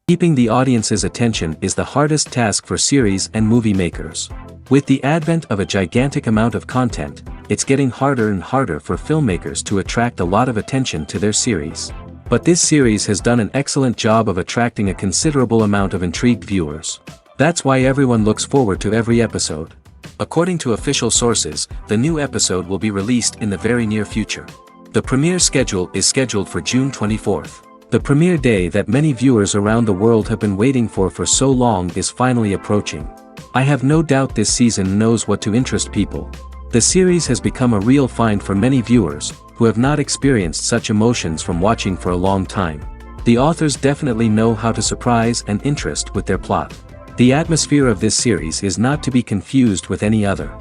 Keeping the audience's attention is the hardest task for series and movie makers. With the advent of a gigantic amount of content, it's getting harder and harder for filmmakers to attract a lot of attention to their series. But this series has done an excellent job of attracting a considerable amount of intrigued viewers. That's why everyone looks forward to every episode. According to official sources, the new episode will be released in the very near future. The premiere schedule is scheduled for June 24th. The premiere day that many viewers around the world have been waiting for so long is finally approaching. I have no doubt this season knows what to interest people. The series has become a real find for many viewers, who have not experienced such emotions from watching for a long time. The authors definitely know how to surprise and interest with their plot. The atmosphere of this series is not to be confused with any other.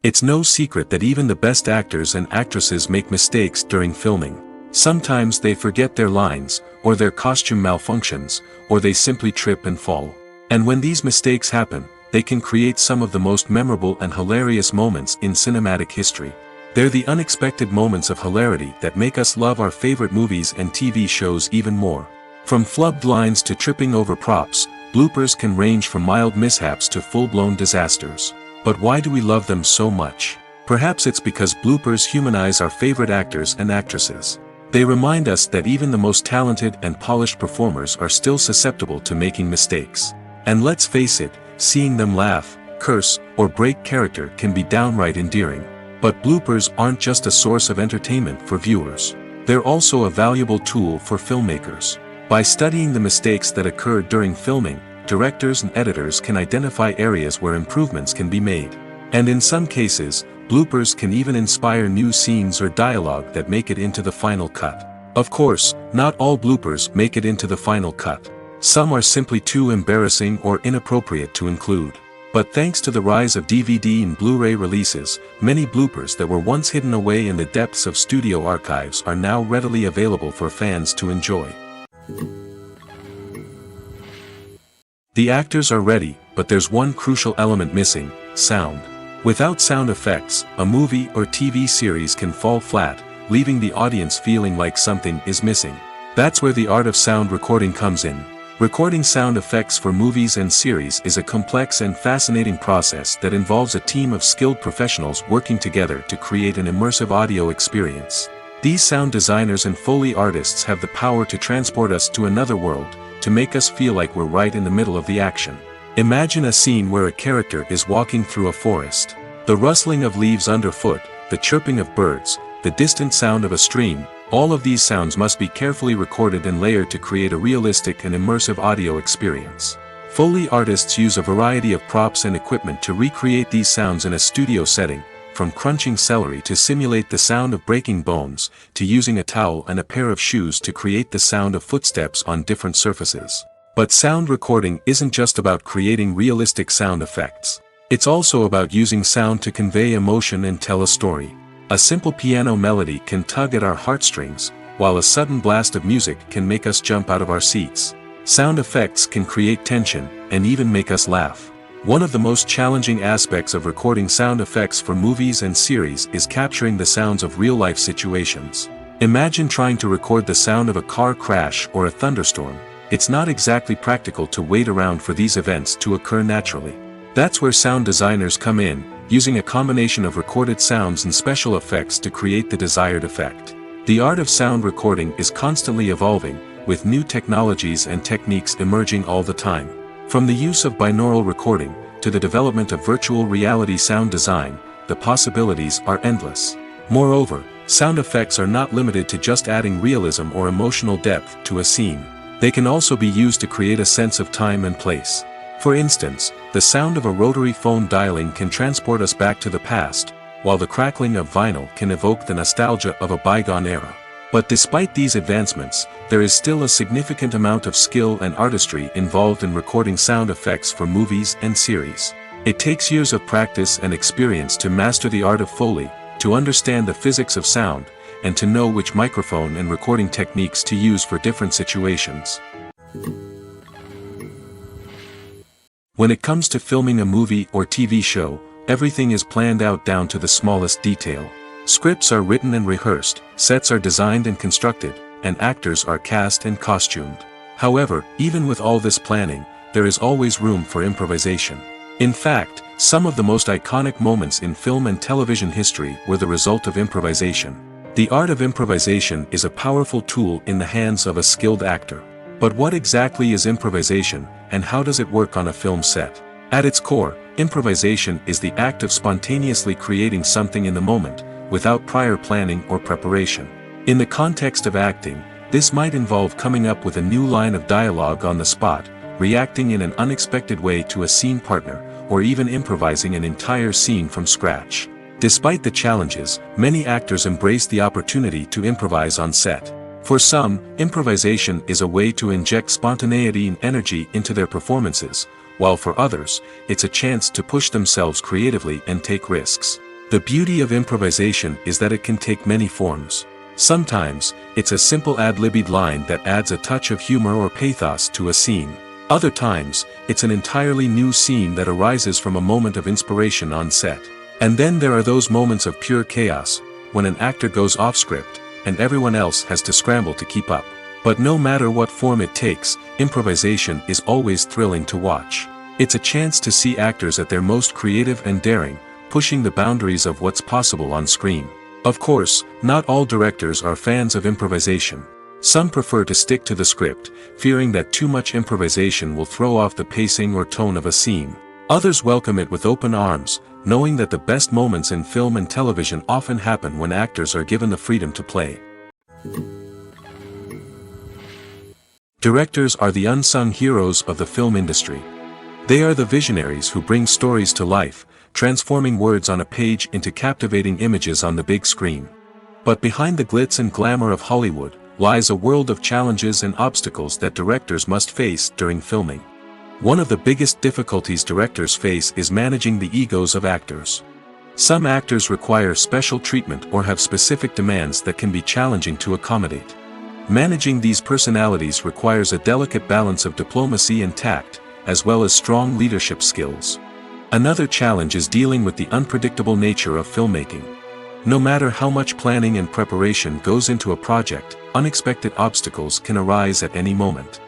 It's no secret that even the best actors and actresses make mistakes during filming. Sometimes they forget their lines, or their costume malfunctions, or they simply trip and fall. And when these mistakes happen, they can create some of the most memorable and hilarious moments in cinematic history. They're the unexpected moments of hilarity that make us love our favorite movies and TV shows even more. From flubbed lines to tripping over props, bloopers can range from mild mishaps to full-blown disasters. But why do we love them so much? Perhaps it's because bloopers humanize our favorite actors and actresses. They remind us that even the most talented and polished performers are still susceptible to making mistakes. And let's face it, seeing them laugh, curse, or break character can be downright endearing. But bloopers aren't just a source of entertainment for viewers. They're also a valuable tool for filmmakers. By studying the mistakes that occur during filming, directors and editors can identify areas where improvements can be made. And in some cases, bloopers can even inspire new scenes or dialogue that make it into the final cut. Of course, not all bloopers make it into the final cut. Some are simply too embarrassing or inappropriate to include. But thanks to the rise of DVD and Blu-ray releases, many bloopers that were once hidden away in the depths of studio archives are now readily available for fans to enjoy. The actors are ready, but there's one crucial element missing: sound. Without sound effects, a movie or TV series can fall flat, leaving the audience feeling like something is missing. That's where the art of sound recording comes in. Recording sound effects for movies and series is a complex and fascinating process that involves a team of skilled professionals working together to create an immersive audio experience. These sound designers and Foley artists have the power to transport us to another world, to make us feel like we're right in the middle of the action. Imagine a scene where a character is walking through a forest. The rustling of leaves underfoot, the chirping of birds, the distant sound of a stream, all of these sounds must be carefully recorded and layered to create a realistic and immersive audio experience. Foley artists use a variety of props and equipment to recreate these sounds in a studio setting, from crunching celery to simulate the sound of breaking bones, to using a towel and a pair of shoes to create the sound of footsteps on different surfaces. But sound recording isn't just about creating realistic sound effects. It's also about using sound to convey emotion and tell a story. A simple piano melody can tug at our heartstrings, while a sudden blast of music can make us jump out of our seats. Sound effects can create tension, and even make us laugh. One of the most challenging aspects of recording sound effects for movies and series is capturing the sounds of real-life situations. Imagine trying to record the sound of a car crash or a thunderstorm. It's not exactly practical to wait around for these events to occur naturally. That's where sound designers come in, using a combination of recorded sounds and special effects to create the desired effect. The art of sound recording is constantly evolving, with new technologies and techniques emerging all the time. From the use of binaural recording, to the development of virtual reality sound design, the possibilities are endless. Moreover, sound effects are not limited to just adding realism or emotional depth to a scene. They can also be used to create a sense of time and place. For instance, the sound of a rotary phone dialing can transport us back to the past, while the crackling of vinyl can evoke the nostalgia of a bygone era. But despite these advancements, there is still a significant amount of skill and artistry involved in recording sound effects for movies and series. It takes years of practice and experience to master the art of Foley, to understand the physics of sound, and to know which microphone and recording techniques to use for different situations. When it comes to filming a movie or TV show, everything is planned out down to the smallest detail. Scripts are written and rehearsed, sets are designed and constructed, and actors are cast and costumed. However, even with all this planning, there is always room for improvisation. In fact, some of the most iconic moments in film and television history were the result of improvisation. The art of improvisation is a powerful tool in the hands of a skilled actor. But what exactly is improvisation, and how does it work on a film set? At its core, improvisation is the act of spontaneously creating something in the moment, without prior planning or preparation. In the context of acting, this might involve coming up with a new line of dialogue on the spot, reacting in an unexpected way to a scene partner, or even improvising an entire scene from scratch. Despite the challenges, many actors embrace the opportunity to improvise on set. For some, improvisation is a way to inject spontaneity and energy into their performances, while for others, it's a chance to push themselves creatively and take risks. The beauty of improvisation is that it can take many forms. Sometimes, it's a simple ad-libbed line that adds a touch of humor or pathos to a scene. Other times, it's an entirely new scene that arises from a moment of inspiration on set. And then there are those moments of pure chaos, when an actor goes off script, and everyone else has to scramble to keep up. But no matter what form it takes, improvisation is always thrilling to watch. It's a chance to see actors at their most creative and daring, pushing the boundaries of what's possible on screen. Of course, not all directors are fans of improvisation. Some prefer to stick to the script, fearing that too much improvisation will throw off the pacing or tone of a scene. Others welcome it with open arms, knowing that the best moments in film and television often happen when actors are given the freedom to play. Directors are the unsung heroes of the film industry. They are the visionaries who bring stories to life, transforming words on a page into captivating images on the big screen. But behind the glitz and glamour of Hollywood, lies a world of challenges and obstacles that directors must face during filming. One of the biggest difficulties directors face is managing the egos of actors. Some actors require special treatment or have specific demands that can be challenging to accommodate. Managing these personalities requires a delicate balance of diplomacy and tact, as well as strong leadership skills. Another challenge is dealing with the unpredictable nature of filmmaking. No matter how much planning and preparation goes into a project, unexpected obstacles can arise at any moment.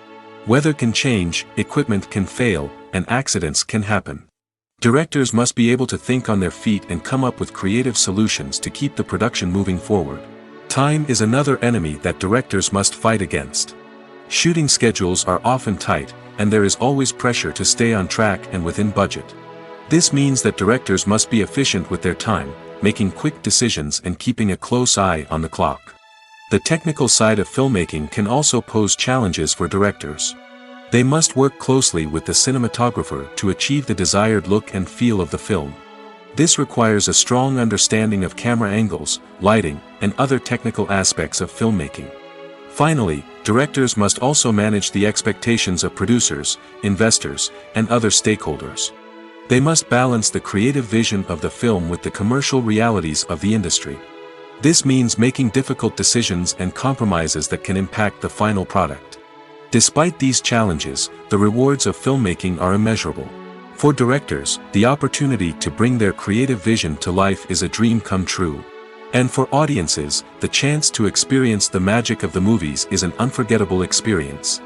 Weather can change, equipment can fail, and accidents can happen. Directors must be able to think on their feet and come up with creative solutions to keep the production moving forward. Time is another enemy that directors must fight against. Shooting schedules are often tight, and there is always pressure to stay on track and within budget. This means that directors must be efficient with their time, making quick decisions and keeping a close eye on the clock. The technical side of filmmaking can also pose challenges for directors. They must work closely with the cinematographer to achieve the desired look and feel of the film. This requires a strong understanding of camera angles, lighting, and other technical aspects of filmmaking. Finally, directors must also manage the expectations of producers, investors, and other stakeholders. They must balance the creative vision of the film with the commercial realities of the industry. This means making difficult decisions and compromises that can impact the final product. Despite these challenges, the rewards of filmmaking are immeasurable. For directors, the opportunity to bring their creative vision to life is a dream come true. And for audiences, the chance to experience the magic of the movies is an unforgettable experience.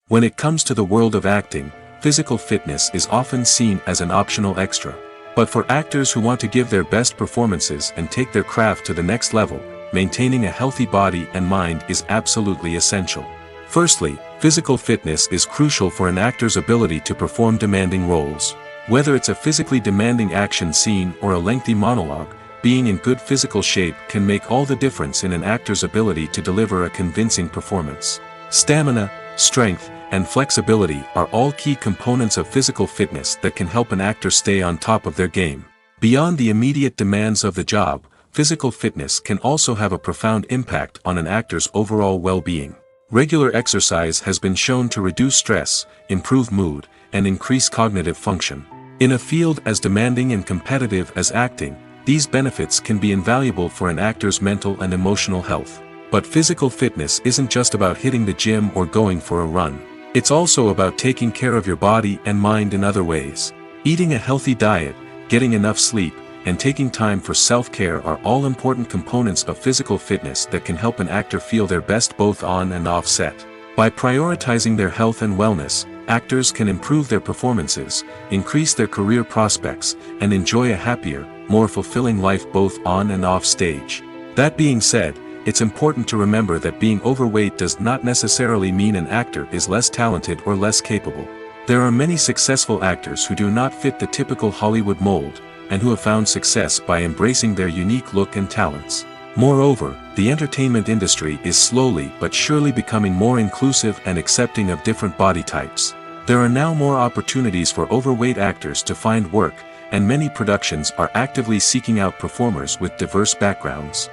When it comes to the world of acting, physical fitness is often seen as an optional extra. But for actors who want to give their best performances and take their craft to the next level, maintaining a healthy body and mind is absolutely essential. Firstly, physical fitness is crucial for an actor's ability to perform demanding roles. Whether it's a physically demanding action scene or a lengthy monologue, being in good physical shape can make all the difference in an actor's ability to deliver a convincing performance. Stamina, strength, and flexibility are all key components of physical fitness that can help an actor stay on top of their game. Beyond the immediate demands of the job, physical fitness can also have a profound impact on an actor's overall well-being. Regular exercise has been shown to reduce stress, improve mood, and increase cognitive function. In a field as demanding and competitive as acting, these benefits can be invaluable for an actor's mental and emotional health. But physical fitness isn't just about hitting the gym or going for a run. It's also about taking care of your body and mind in other ways. Eating a healthy diet, getting enough sleep, and taking time for self-care are all important components of physical fitness that can help an actor feel their best both on and off set. By prioritizing their health and wellness, actors can improve their performances, increase their career prospects, and enjoy a happier, more fulfilling life both on and off stage. That being said, it's important to remember that being overweight does not necessarily mean an actor is less talented or less capable. There are many successful actors who do not fit the typical Hollywood mold, and who have found success by embracing their unique look and talents. Moreover, the entertainment industry is slowly but surely becoming more inclusive and accepting of different body types. There are now more opportunities for overweight actors to find work, and many productions are actively seeking out performers with diverse backgrounds.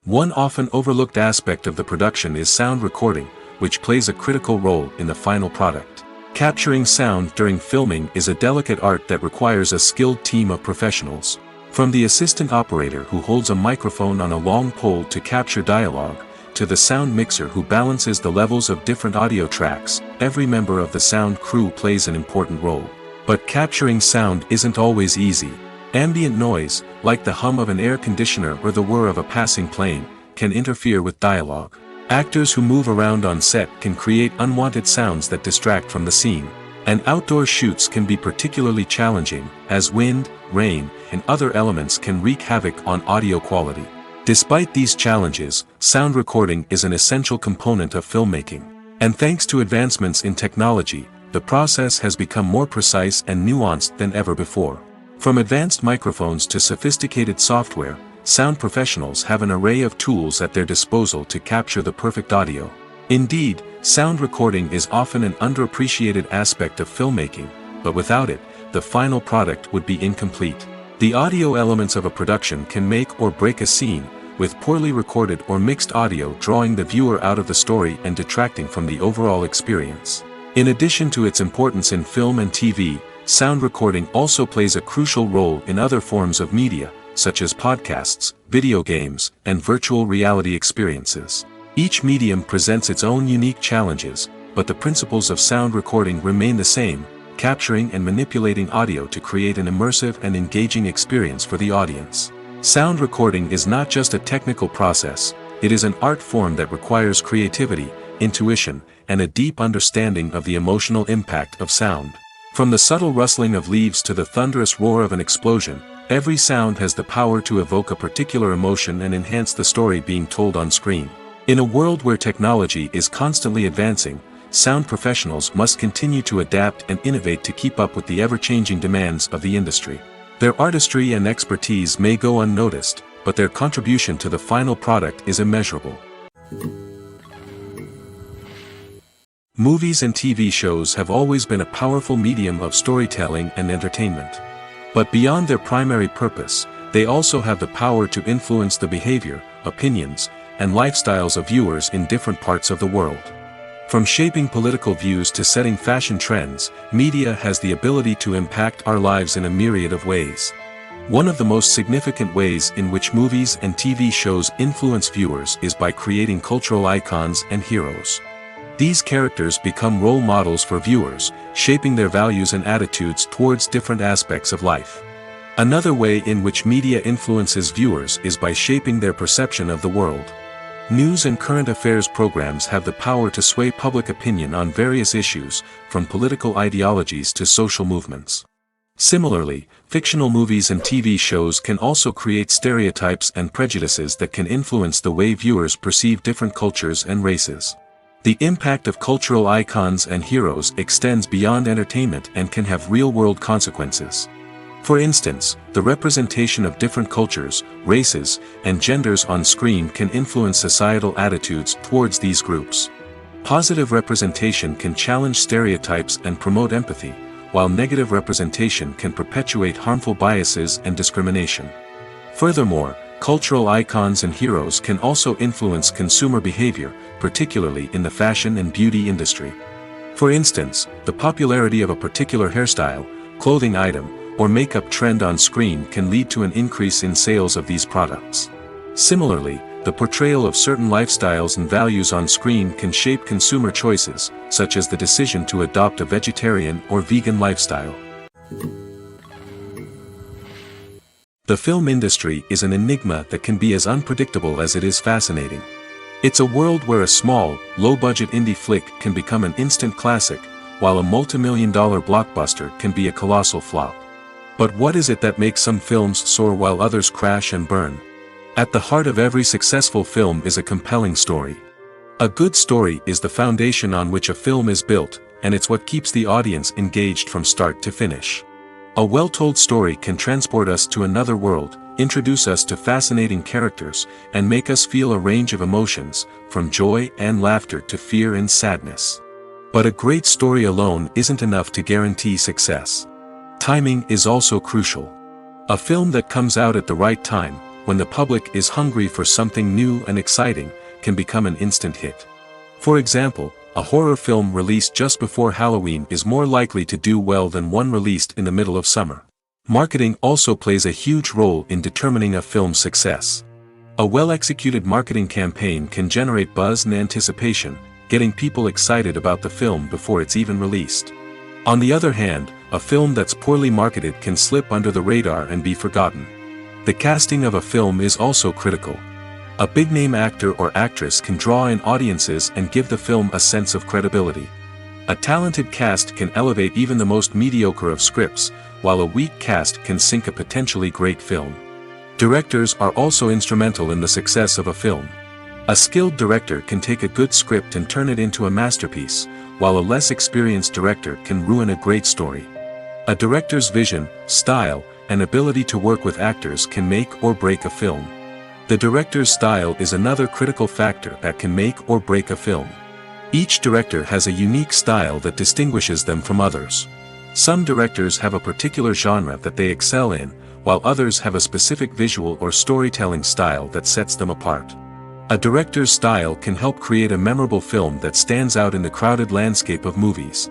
One often overlooked aspect of the production is sound recording, which plays a critical role in the final product. Capturing sound during filming is a delicate art that requires a skilled team of professionals. From the assistant operator who holds a microphone on a long pole to capture dialogue, to the sound mixer who balances the levels of different audio tracks, every member of the sound crew plays an important role. But capturing sound isn't always easy. Ambient noise, like the hum of an air conditioner or the whir of a passing plane, can interfere with dialogue. Actors who move around on set can create unwanted sounds that distract from the scene. And outdoor shoots can be particularly challenging, as wind, rain, and other elements can wreak havoc on audio quality. Despite these challenges, sound recording is an essential component of filmmaking. And thanks to advancements in technology, the process has become more precise and nuanced than ever before. From advanced microphones to sophisticated software, sound professionals have an array of tools at their disposal to capture the perfect audio. Indeed, sound recording is often an underappreciated aspect of filmmaking, but without it, the final product would be incomplete. The audio elements of a production can make or break a scene, with poorly recorded or mixed audio drawing the viewer out of the story and detracting from the overall experience. In addition to its importance in film and TV, sound recording also plays a crucial role in other forms of media, such as podcasts, video games, and virtual reality experiences. Each medium presents its own unique challenges, but the principles of sound recording remain the same, capturing and manipulating audio to create an immersive and engaging experience for the audience. Sound recording is not just a technical process, it is an art form that requires creativity, intuition, and a deep understanding of the emotional impact of sound. From the subtle rustling of leaves to the thunderous roar of an explosion, every sound has the power to evoke a particular emotion and enhance the story being told on screen. In a world where technology is constantly advancing, sound professionals must continue to adapt and innovate to keep up with the ever-changing demands of the industry. Their artistry and expertise may go unnoticed, but their contribution to the final product is immeasurable. Movies and TV shows have always been a powerful medium of storytelling and entertainment. But beyond their primary purpose, they also have the power to influence the behavior, opinions, and lifestyles of viewers in different parts of the world. From shaping political views to setting fashion trends, media has the ability to impact our lives in a myriad of ways. One of the most significant ways in which movies and TV shows influence viewers is by creating cultural icons and heroes. These characters become role models for viewers, shaping their values and attitudes towards different aspects of life. Another way in which media influences viewers is by shaping their perception of the world. News and current affairs programs have the power to sway public opinion on various issues, from political ideologies to social movements. Similarly, fictional movies and TV shows can also create stereotypes and prejudices that can influence the way viewers perceive different cultures and races. The impact of cultural icons and heroes extends beyond entertainment and can have real-world consequences. For instance, the representation of different cultures, races, and genders on screen can influence societal attitudes towards these groups. Positive representation can challenge stereotypes and promote empathy, while negative representation can perpetuate harmful biases and discrimination. Furthermore, cultural icons and heroes can also influence consumer behavior, particularly in the fashion and beauty industry. For instance, the popularity of a particular hairstyle, clothing item, or makeup trend on screen can lead to an increase in sales of these products. Similarly, the portrayal of certain lifestyles and values on screen can shape consumer choices, such as the decision to adopt a vegetarian or vegan lifestyle. The film industry is an enigma that can be as unpredictable as it is fascinating. It's a world where a small, low-budget indie flick can become an instant classic, while a multi-million-dollar blockbuster can be a colossal flop. But what is it that makes some films soar while others crash and burn? At the heart of every successful film is a compelling story. A good story is the foundation on which a film is built, and it's what keeps the audience engaged from start to finish. A well-told story can transport us to another world, introduce us to fascinating characters, and make us feel a range of emotions, from joy and laughter to fear and sadness. But a great story alone isn't enough to guarantee success. Timing is also crucial. A film that comes out at the right time, when the public is hungry for something new and exciting, can become an instant hit. For example, a horror film released just before Halloween is more likely to do well than one released in the middle of summer. Marketing also plays a huge role in determining a film's success. A well-executed marketing campaign can generate buzz and anticipation, getting people excited about the film before it's even released. On the other hand, a film that's poorly marketed can slip under the radar and be forgotten. The casting of a film is also critical. A big-name actor or actress can draw in audiences and give the film a sense of credibility. A talented cast can elevate even the most mediocre of scripts, while a weak cast can sink a potentially great film. Directors are also instrumental in the success of a film. A skilled director can take a good script and turn it into a masterpiece, while a less experienced director can ruin a great story. A director's vision, style, and ability to work with actors can make or break a film. The director's style is another critical factor that can make or break a film. Each director has a unique style that distinguishes them from others. Some directors have a particular genre that they excel in, while others have a specific visual or storytelling style that sets them apart. A director's style can help create a memorable film that stands out in the crowded landscape of movies.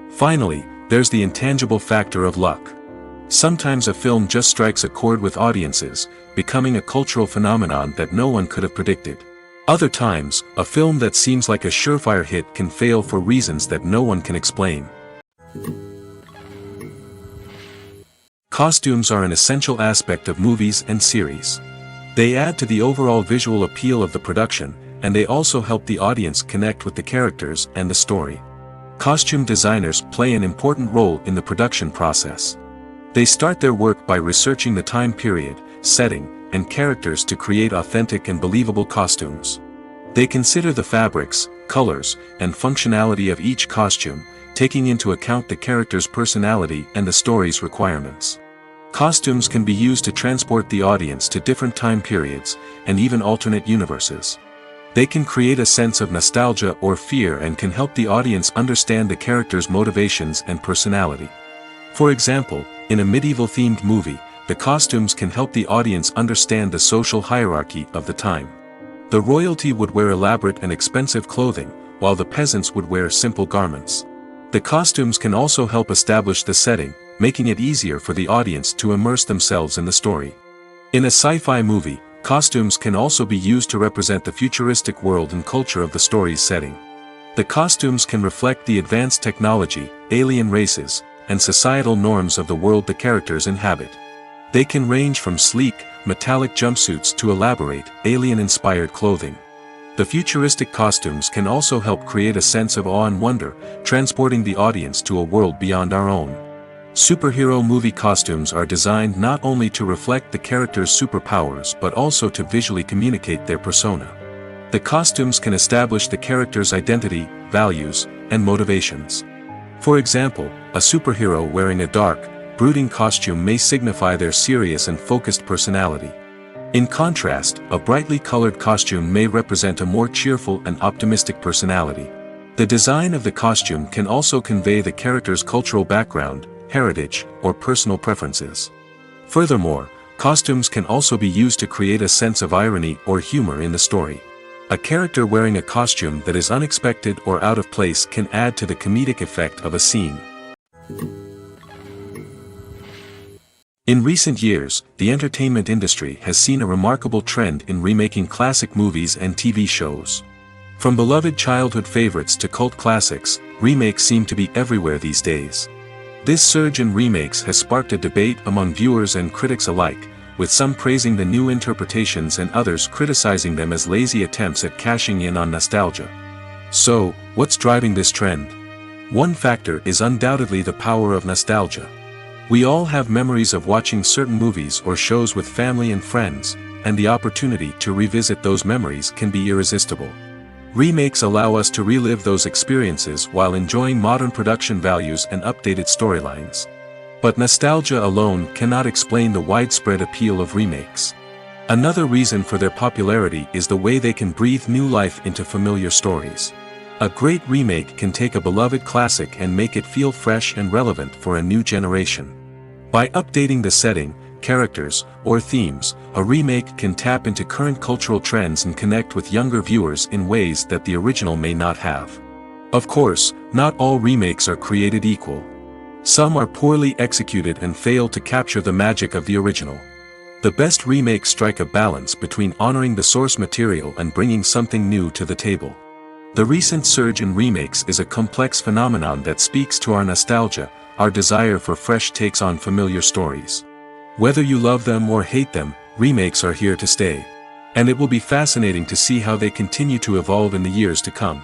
Finally, there's the intangible factor of luck. Sometimes a film just strikes a chord with audiences, becoming a cultural phenomenon that no one could have predicted. Other times, a film that seems like a surefire hit can fail for reasons that no one can explain. Costumes are an essential aspect of movies and series. They add to the overall visual appeal of the production, and they also help the audience connect with the characters and the story. Costume designers play an important role in the production process. They start their work by researching the time period, setting, and characters to create authentic and believable costumes. They consider the fabrics, colors, and functionality of each costume, taking into account the character's personality and the story's requirements. Costumes can be used to transport the audience to different time periods, and even alternate universes. They can create a sense of nostalgia or fear and can help the audience understand the character's motivations and personality. For example, in a medieval-themed movie, the costumes can help the audience understand the social hierarchy of the time. The royalty would wear elaborate and expensive clothing, while the peasants would wear simple garments. The costumes can also help establish the setting, making it easier for the audience to immerse themselves in the story. In a sci-fi movie, costumes can also be used to represent the futuristic world and culture of the story's setting. The costumes can reflect the advanced technology, alien races, and societal norms of the world the characters inhabit. They can range from sleek, metallic jumpsuits to elaborate, alien-inspired clothing. The futuristic costumes can also help create a sense of awe and wonder, transporting the audience to a world beyond our own. Superhero movie costumes are designed not only to reflect the character's superpowers but also to visually communicate their persona. The costumes can establish the character's identity, values, and motivations. For example, a superhero wearing a dark, brooding costume may signify their serious and focused personality. In contrast, a brightly colored costume may represent a more cheerful and optimistic personality. The design of the costume can also convey the character's cultural background, heritage, or personal preferences. Furthermore, costumes can also be used to create a sense of irony or humor in the story. A character wearing a costume that is unexpected or out of place can add to the comedic effect of a scene. In recent years, the entertainment industry has seen a remarkable trend in remaking classic movies and TV shows. From beloved childhood favorites to cult classics, remakes seem to be everywhere these days. This surge in remakes has sparked a debate among viewers and critics alike, with some praising the new interpretations and others criticizing them as lazy attempts at cashing in on nostalgia. So, what's driving this trend? One factor is undoubtedly the power of nostalgia. We all have memories of watching certain movies or shows with family and friends, and the opportunity to revisit those memories can be irresistible. Remakes allow us to relive those experiences while enjoying modern production values and updated storylines. But nostalgia alone cannot explain the widespread appeal of remakes. Another reason for their popularity is the way they can breathe new life into familiar stories. A great remake can take a beloved classic and make it feel fresh and relevant for a new generation. By updating the setting, characters, or themes, a remake can tap into current cultural trends and connect with younger viewers in ways that the original may not have. Of course, not all remakes are created equal. Some are poorly executed and fail to capture the magic of the original. The best remakes strike a balance between honoring the source material and bringing something new to the table. The recent surge in remakes is a complex phenomenon that speaks to our nostalgia, our desire for fresh takes on familiar stories. Whether you love them or hate them, remakes are here to stay. And it will be fascinating to see how they continue to evolve in the years to come.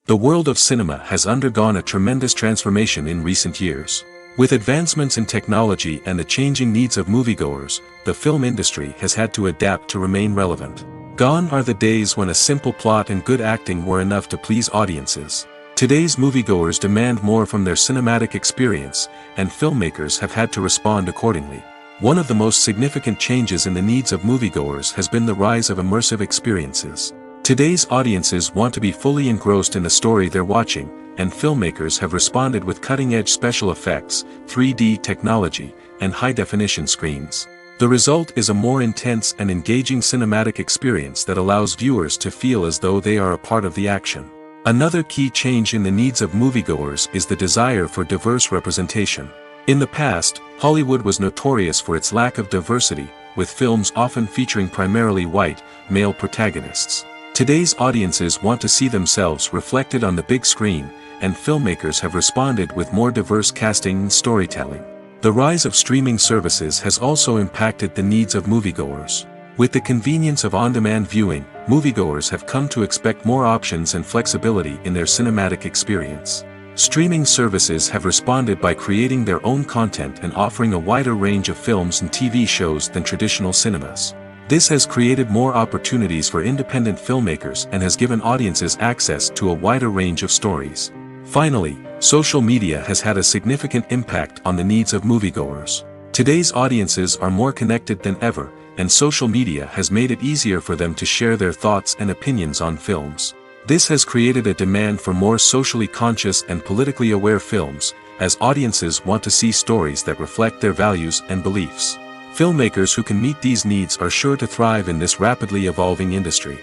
The world of cinema has undergone a tremendous transformation in recent years. With advancements in technology and the changing needs of moviegoers, the film industry has had to adapt to remain relevant. Gone are the days when a simple plot and good acting were enough to please audiences. Today's moviegoers demand more from their cinematic experience, and filmmakers have had to respond accordingly. One of the most significant changes in the needs of moviegoers has been the rise of immersive experiences. Today's audiences want to be fully engrossed in the story they're watching, and filmmakers have responded with cutting-edge special effects, 3D technology, and high-definition screens. The result is a more intense and engaging cinematic experience that allows viewers to feel as though they are a part of the action. Another key change in the needs of moviegoers is the desire for diverse representation. In the past, Hollywood was notorious for its lack of diversity, with films often featuring primarily white, male protagonists. Today's audiences want to see themselves reflected on the big screen, and filmmakers have responded with more diverse casting and storytelling. The rise of streaming services has also impacted the needs of moviegoers. With the convenience of on-demand viewing, moviegoers have come to expect more options and flexibility in their cinematic experience. Streaming services have responded by creating their own content and offering a wider range of films and TV shows than traditional cinemas. This has created more opportunities for independent filmmakers and has given audiences access to a wider range of stories. Finally, social media has had a significant impact on the needs of moviegoers. Today's audiences are more connected than ever, and social media has made it easier for them to share their thoughts and opinions on films. This has created a demand for more socially conscious and politically aware films, as audiences want to see stories that reflect their values and beliefs. Filmmakers who can meet these needs are sure to thrive in this rapidly evolving industry.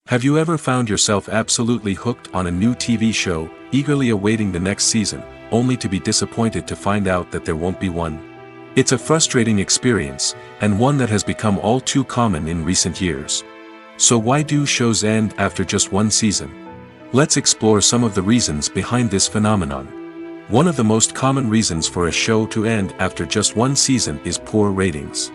Have you ever found yourself absolutely hooked on a new TV show, eagerly awaiting the next season, only to be disappointed to find out that there won't be one? It's a frustrating experience, and one that has become all too common in recent years. So why do shows end after just one season? Let's explore some of the reasons behind this phenomenon. One of the most common reasons for a show to end after just one season is poor ratings.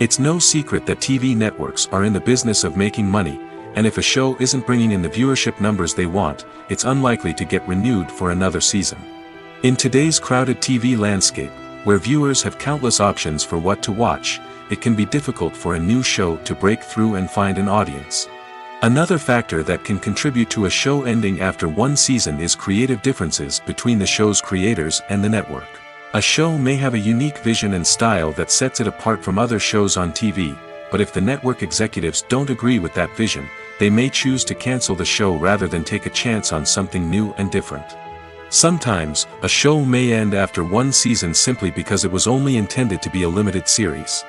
It's no secret that TV networks are in the business of making money, and if a show isn't bringing in the viewership numbers they want, it's unlikely to get renewed for another season. In today's crowded TV landscape, where viewers have countless options for what to watch, it can be difficult for a new show to break through and find an audience. Another factor that can contribute to a show ending after one season is creative differences between the show's creators and the network. A show may have a unique vision and style that sets it apart from other shows on TV, but if the network executives don't agree with that vision, they may choose to cancel the show rather than take a chance on something new and different. Sometimes, a show may end after one season simply because it was only intended to be a limited series.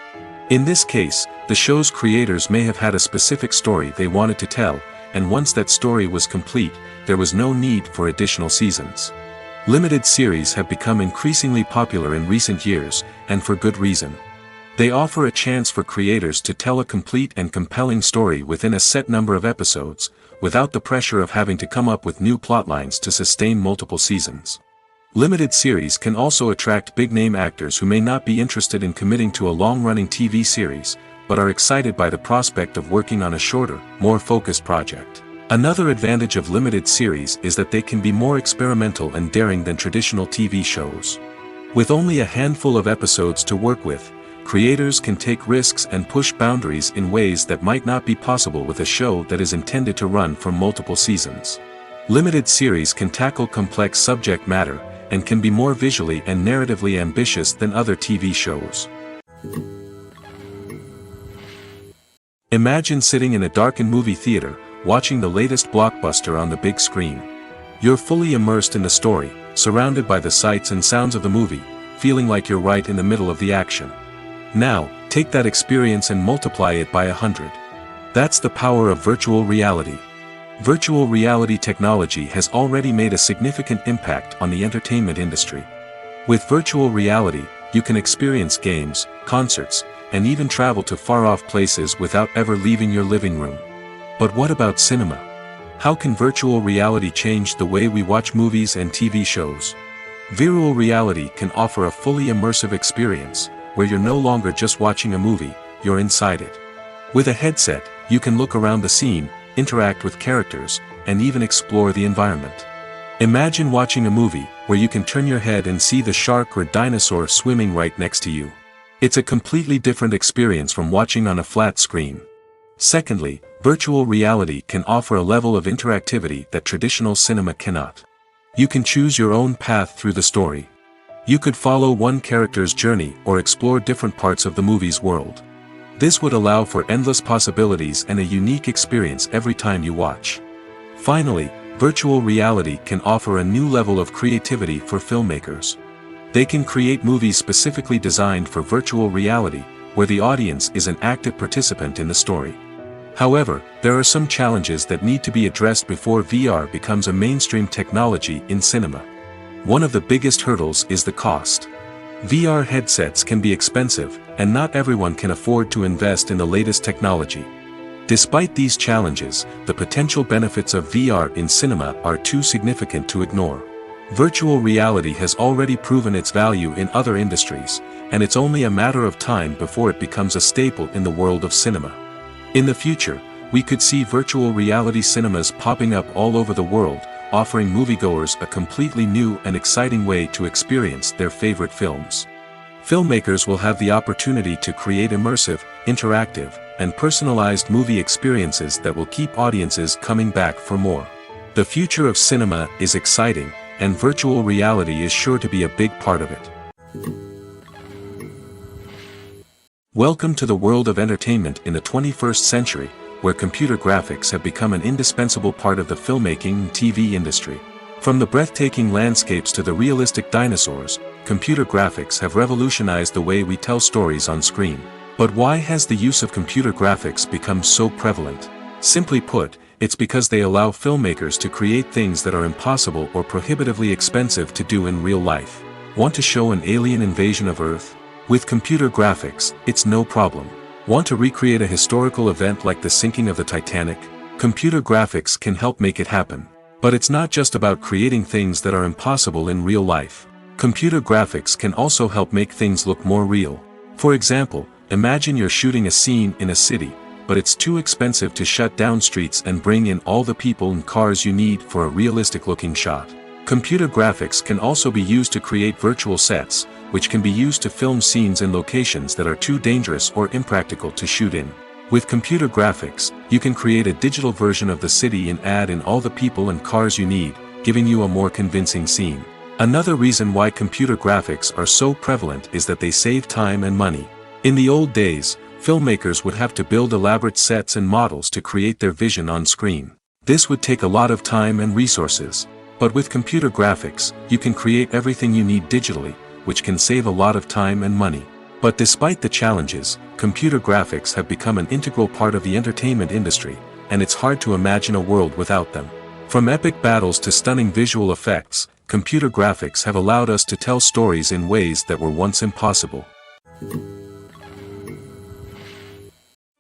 In this case, the show's creators may have had a specific story they wanted to tell, and once that story was complete, there was no need for additional seasons. Limited series have become increasingly popular in recent years, and for good reason. They offer a chance for creators to tell a complete and compelling story within a set number of episodes, without the pressure of having to come up with new plotlines to sustain multiple seasons. Limited series can also attract big-name actors who may not be interested in committing to a long-running TV series, but are excited by the prospect of working on a shorter, more focused project. Another advantage of limited series is that they can be more experimental and daring than traditional TV shows. With only a handful of episodes to work with, creators can take risks and push boundaries in ways that might not be possible with a show that is intended to run for multiple seasons. Limited series can tackle complex subject matter, and can be more visually and narratively ambitious than other TV shows. Imagine sitting in a darkened movie theater, watching the latest blockbuster on the big screen. You're fully immersed in the story, surrounded by the sights and sounds of the movie, feeling like you're right in the middle of the action. Now, take that experience and multiply it by 100. That's the power of virtual reality. Virtual reality technology has already made a significant impact on the entertainment industry. With virtual reality, you can experience games, concerts, and even travel to far-off places without ever leaving your living room. But what about cinema? How can virtual reality change the way we watch movies and TV shows? Virtual reality can offer a fully immersive experience, where you're no longer just watching a movie, you're inside it. With a headset, you can look around the scene, interact with characters, and even explore the environment. Imagine watching a movie where you can turn your head and see the shark or dinosaur swimming right next to you. It's a completely different experience from watching on a flat screen. Secondly, virtual reality can offer a level of interactivity that traditional cinema cannot. You can choose your own path through the story. You could follow one character's journey or explore different parts of the movie's world. This would allow for endless possibilities and a unique experience every time you watch. Finally, virtual reality can offer a new level of creativity for filmmakers. They can create movies specifically designed for virtual reality, where the audience is an active participant in the story. However, there are some challenges that need to be addressed before VR becomes a mainstream technology in cinema. One of the biggest hurdles is the cost. VR headsets can be expensive, and not everyone can afford to invest in the latest technology. Despite these challenges, the potential benefits of VR in cinema are too significant to ignore. Virtual reality has already proven its value in other industries, and it's only a matter of time before it becomes a staple in the world of cinema. In the future, we could see virtual reality cinemas popping up all over the world, offering moviegoers a completely new and exciting way to experience their favorite films. Filmmakers will have the opportunity to create immersive, interactive, and personalized movie experiences that will keep audiences coming back for more. The future of cinema is exciting, and virtual reality is sure to be a big part of it. Welcome to the world of entertainment in the 21st century, where computer graphics have become an indispensable part of the filmmaking and TV industry. From the breathtaking landscapes to the realistic dinosaurs, computer graphics have revolutionized the way we tell stories on screen. But why has the use of computer graphics become so prevalent? Simply put, it's because they allow filmmakers to create things that are impossible or prohibitively expensive to do in real life. Want to show an alien invasion of Earth? With computer graphics, it's no problem. Want to recreate a historical event like the sinking of the Titanic? Computer graphics can help make it happen. But it's not just about creating things that are impossible in real life. Computer graphics can also help make things look more real. For example, imagine you're shooting a scene in a city, but it's too expensive to shut down streets and bring in all the people and cars you need for a realistic-looking shot. Computer graphics can also be used to create virtual sets, which can be used to film scenes in locations that are too dangerous or impractical to shoot in. With computer graphics, you can create a digital version of the city and add in all the people and cars you need, giving you a more convincing scene. Another reason why computer graphics are so prevalent is that they save time and money. In the old days, filmmakers would have to build elaborate sets and models to create their vision on screen. This would take a lot of time and resources. But with computer graphics, you can create everything you need digitally, which can save a lot of time and money. But despite the challenges, computer graphics have become an integral part of the entertainment industry, and it's hard to imagine a world without them. From epic battles to stunning visual effects, computer graphics have allowed us to tell stories in ways that were once impossible.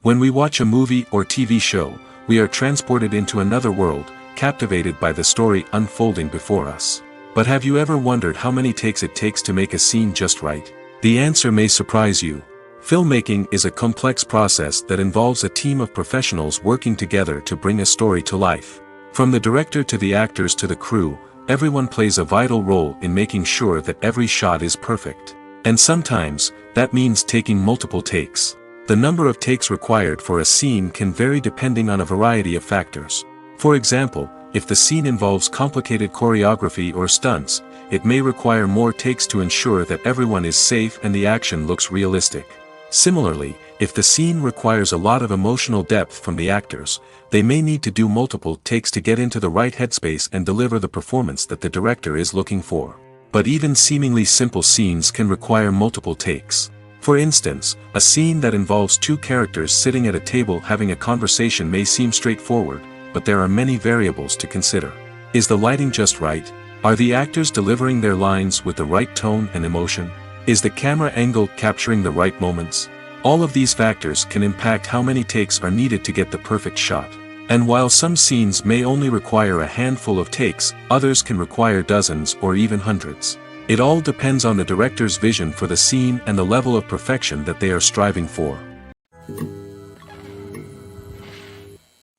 When we watch a movie or TV show, we are transported into another world, captivated by the story unfolding before us. But have you ever wondered how many takes it takes to make a scene just right? The answer may surprise you. Filmmaking is a complex process that involves a team of professionals working together to bring a story to life. From the director to the actors to the crew, everyone plays a vital role in making sure that every shot is perfect. And sometimes, that means taking multiple takes. The number of takes required for a scene can vary depending on a variety of factors. For example, if the scene involves complicated choreography or stunts, it may require more takes to ensure that everyone is safe and the action looks realistic. Similarly, if the scene requires a lot of emotional depth from the actors, they may need to do multiple takes to get into the right headspace and deliver the performance that the director is looking for. But even seemingly simple scenes can require multiple takes. For instance, a scene that involves two characters sitting at a table having a conversation may seem straightforward, but there are many variables to consider. Is the lighting just right? Are the actors delivering their lines with the right tone and emotion? Is the camera angle capturing the right moments? All of these factors can impact how many takes are needed to get the perfect shot. And while some scenes may only require a handful of takes, others can require dozens or even hundreds. It all depends on the director's vision for the scene and the level of perfection that they are striving for.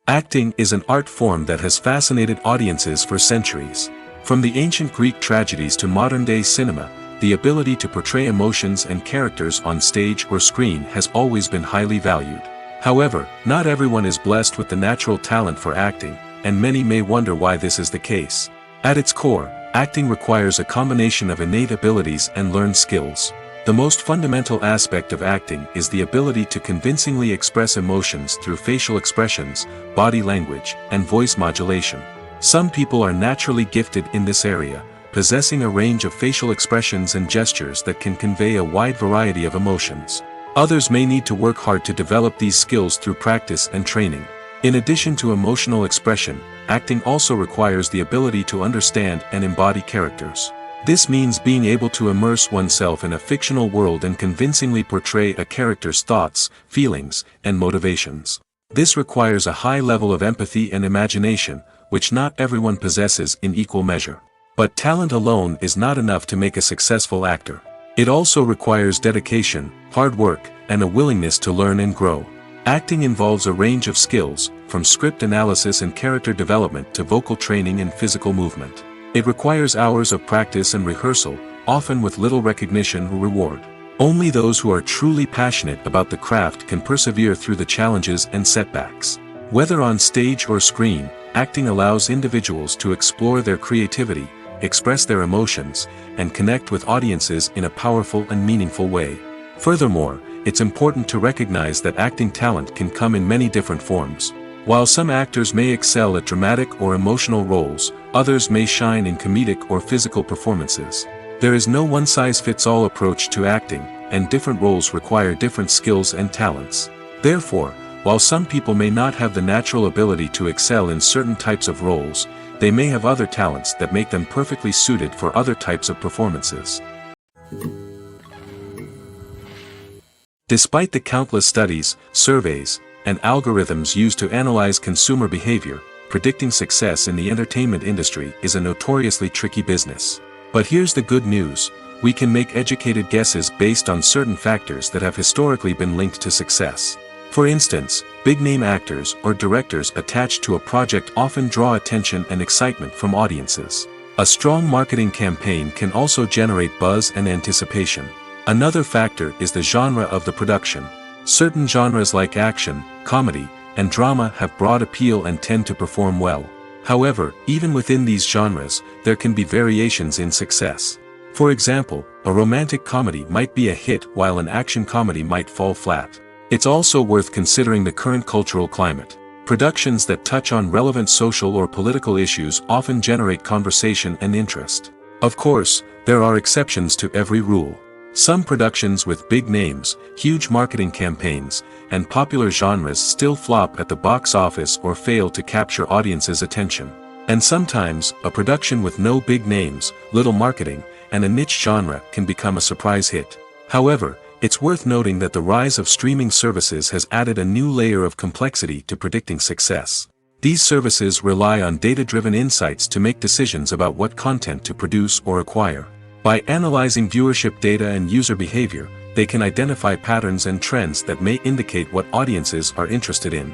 Acting is an art form that has fascinated audiences for centuries. From the ancient Greek tragedies to modern-day cinema, the ability to portray emotions and characters on stage or screen has always been highly valued. However, not everyone is blessed with the natural talent for acting, and many may wonder why this is the case. At its core, acting requires a combination of innate abilities and learned skills. The most fundamental aspect of acting is the ability to convincingly express emotions through facial expressions, body language, and voice modulation. Some people are naturally gifted in this area, possessing a range of facial expressions and gestures that can convey a wide variety of emotions. Others may need to work hard to develop these skills through practice and training. In addition to emotional expression, acting also requires the ability to understand and embody characters. This means being able to immerse oneself in a fictional world and convincingly portray a character's thoughts, feelings, and motivations. This requires a high level of empathy and imagination, which not everyone possesses in equal measure. But talent alone is not enough to make a successful actor. It also requires dedication, hard work, and a willingness to learn and grow. Acting involves a range of skills, from script analysis and character development to vocal training and physical movement. It requires hours of practice and rehearsal, often with little recognition or reward. Only those who are truly passionate about the craft can persevere through the challenges and setbacks. Whether on stage or screen, acting allows individuals to explore their creativity, express their emotions, and connect with audiences in a powerful and meaningful way. Furthermore, it's important to recognize that acting talent can come in many different forms. While some actors may excel at dramatic or emotional roles, others may shine in comedic or physical performances. There is no one-size-fits-all approach to acting, and different roles require different skills and talents. Therefore, while some people may not have the natural ability to excel in certain types of roles, they may have other talents that make them perfectly suited for other types of performances. Despite the countless studies, surveys, and algorithms used to analyze consumer behavior, predicting success in the entertainment industry is a notoriously tricky business. But here's the good news: we can make educated guesses based on certain factors that have historically been linked to success. For instance, big-name actors or directors attached to a project often draw attention and excitement from audiences. A strong marketing campaign can also generate buzz and anticipation. Another factor is the genre of the production. Certain genres like action, comedy, and drama have broad appeal and tend to perform well. However, even within these genres, there can be variations in success. For example, a romantic comedy might be a hit while an action comedy might fall flat. It's also worth considering the current cultural climate. Productions that touch on relevant social or political issues often generate conversation and interest. Of course, there are exceptions to every rule. Some productions with big names, huge marketing campaigns, and popular genres still flop at the box office or fail to capture audiences' attention. And sometimes, a production with no big names, little marketing, and a niche genre can become a surprise hit. However, it's worth noting that the rise of streaming services has added a new layer of complexity to predicting success. These services rely on data-driven insights to make decisions about what content to produce or acquire. By analyzing viewership data and user behavior, they can identify patterns and trends that may indicate what audiences are interested in.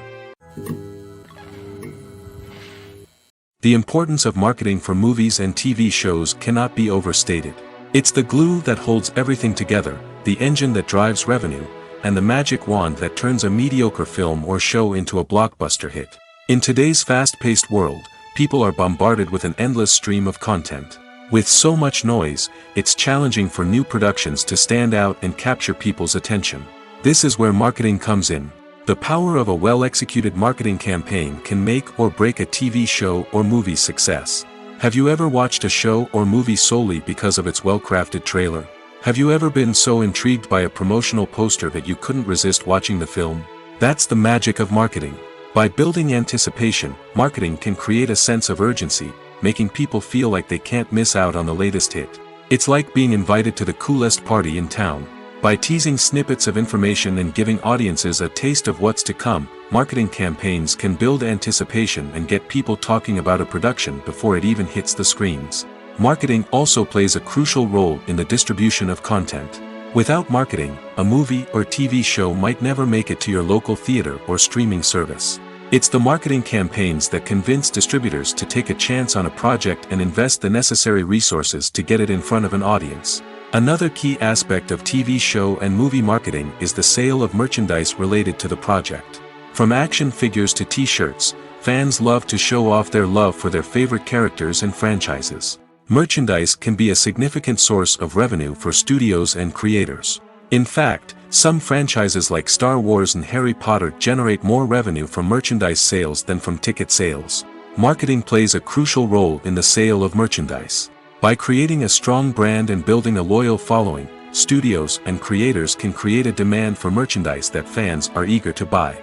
The importance of marketing for movies and TV shows cannot be overstated. It's the glue that holds everything together, the engine that drives revenue, and the magic wand that turns a mediocre film or show into a blockbuster hit. In today's fast-paced world, people are bombarded with an endless stream of content. With so much noise, it's challenging for new productions to stand out and capture people's attention. This is where marketing comes in. The power of a well-executed marketing campaign can make or break a TV show or movie's success. Have you ever watched a show or movie solely because of its well-crafted trailer? Have you ever been so intrigued by a promotional poster that you couldn't resist watching the film? That's the magic of marketing. By building anticipation, marketing can create a sense of urgency, making people feel like they can't miss out on the latest hit. It's like being invited to the coolest party in town. By teasing snippets of information and giving audiences a taste of what's to come, marketing campaigns can build anticipation and get people talking about a production before it even hits the screens. Marketing also plays a crucial role in the distribution of content. Without marketing, a movie or TV show might never make it to your local theater or streaming service. It's the marketing campaigns that convince distributors to take a chance on a project and invest the necessary resources to get it in front of an audience. Another key aspect of TV show and movie marketing is the sale of merchandise related to the project. From action figures to t-shirts, fans love to show off their love for their favorite characters and franchises. Merchandise can be a significant source of revenue for studios and creators. In fact, some franchises like Star Wars and Harry Potter generate more revenue from merchandise sales than from ticket sales. Marketing plays a crucial role in the sale of merchandise. By creating a strong brand and building a loyal following, studios and creators can create a demand for merchandise that fans are eager to buy.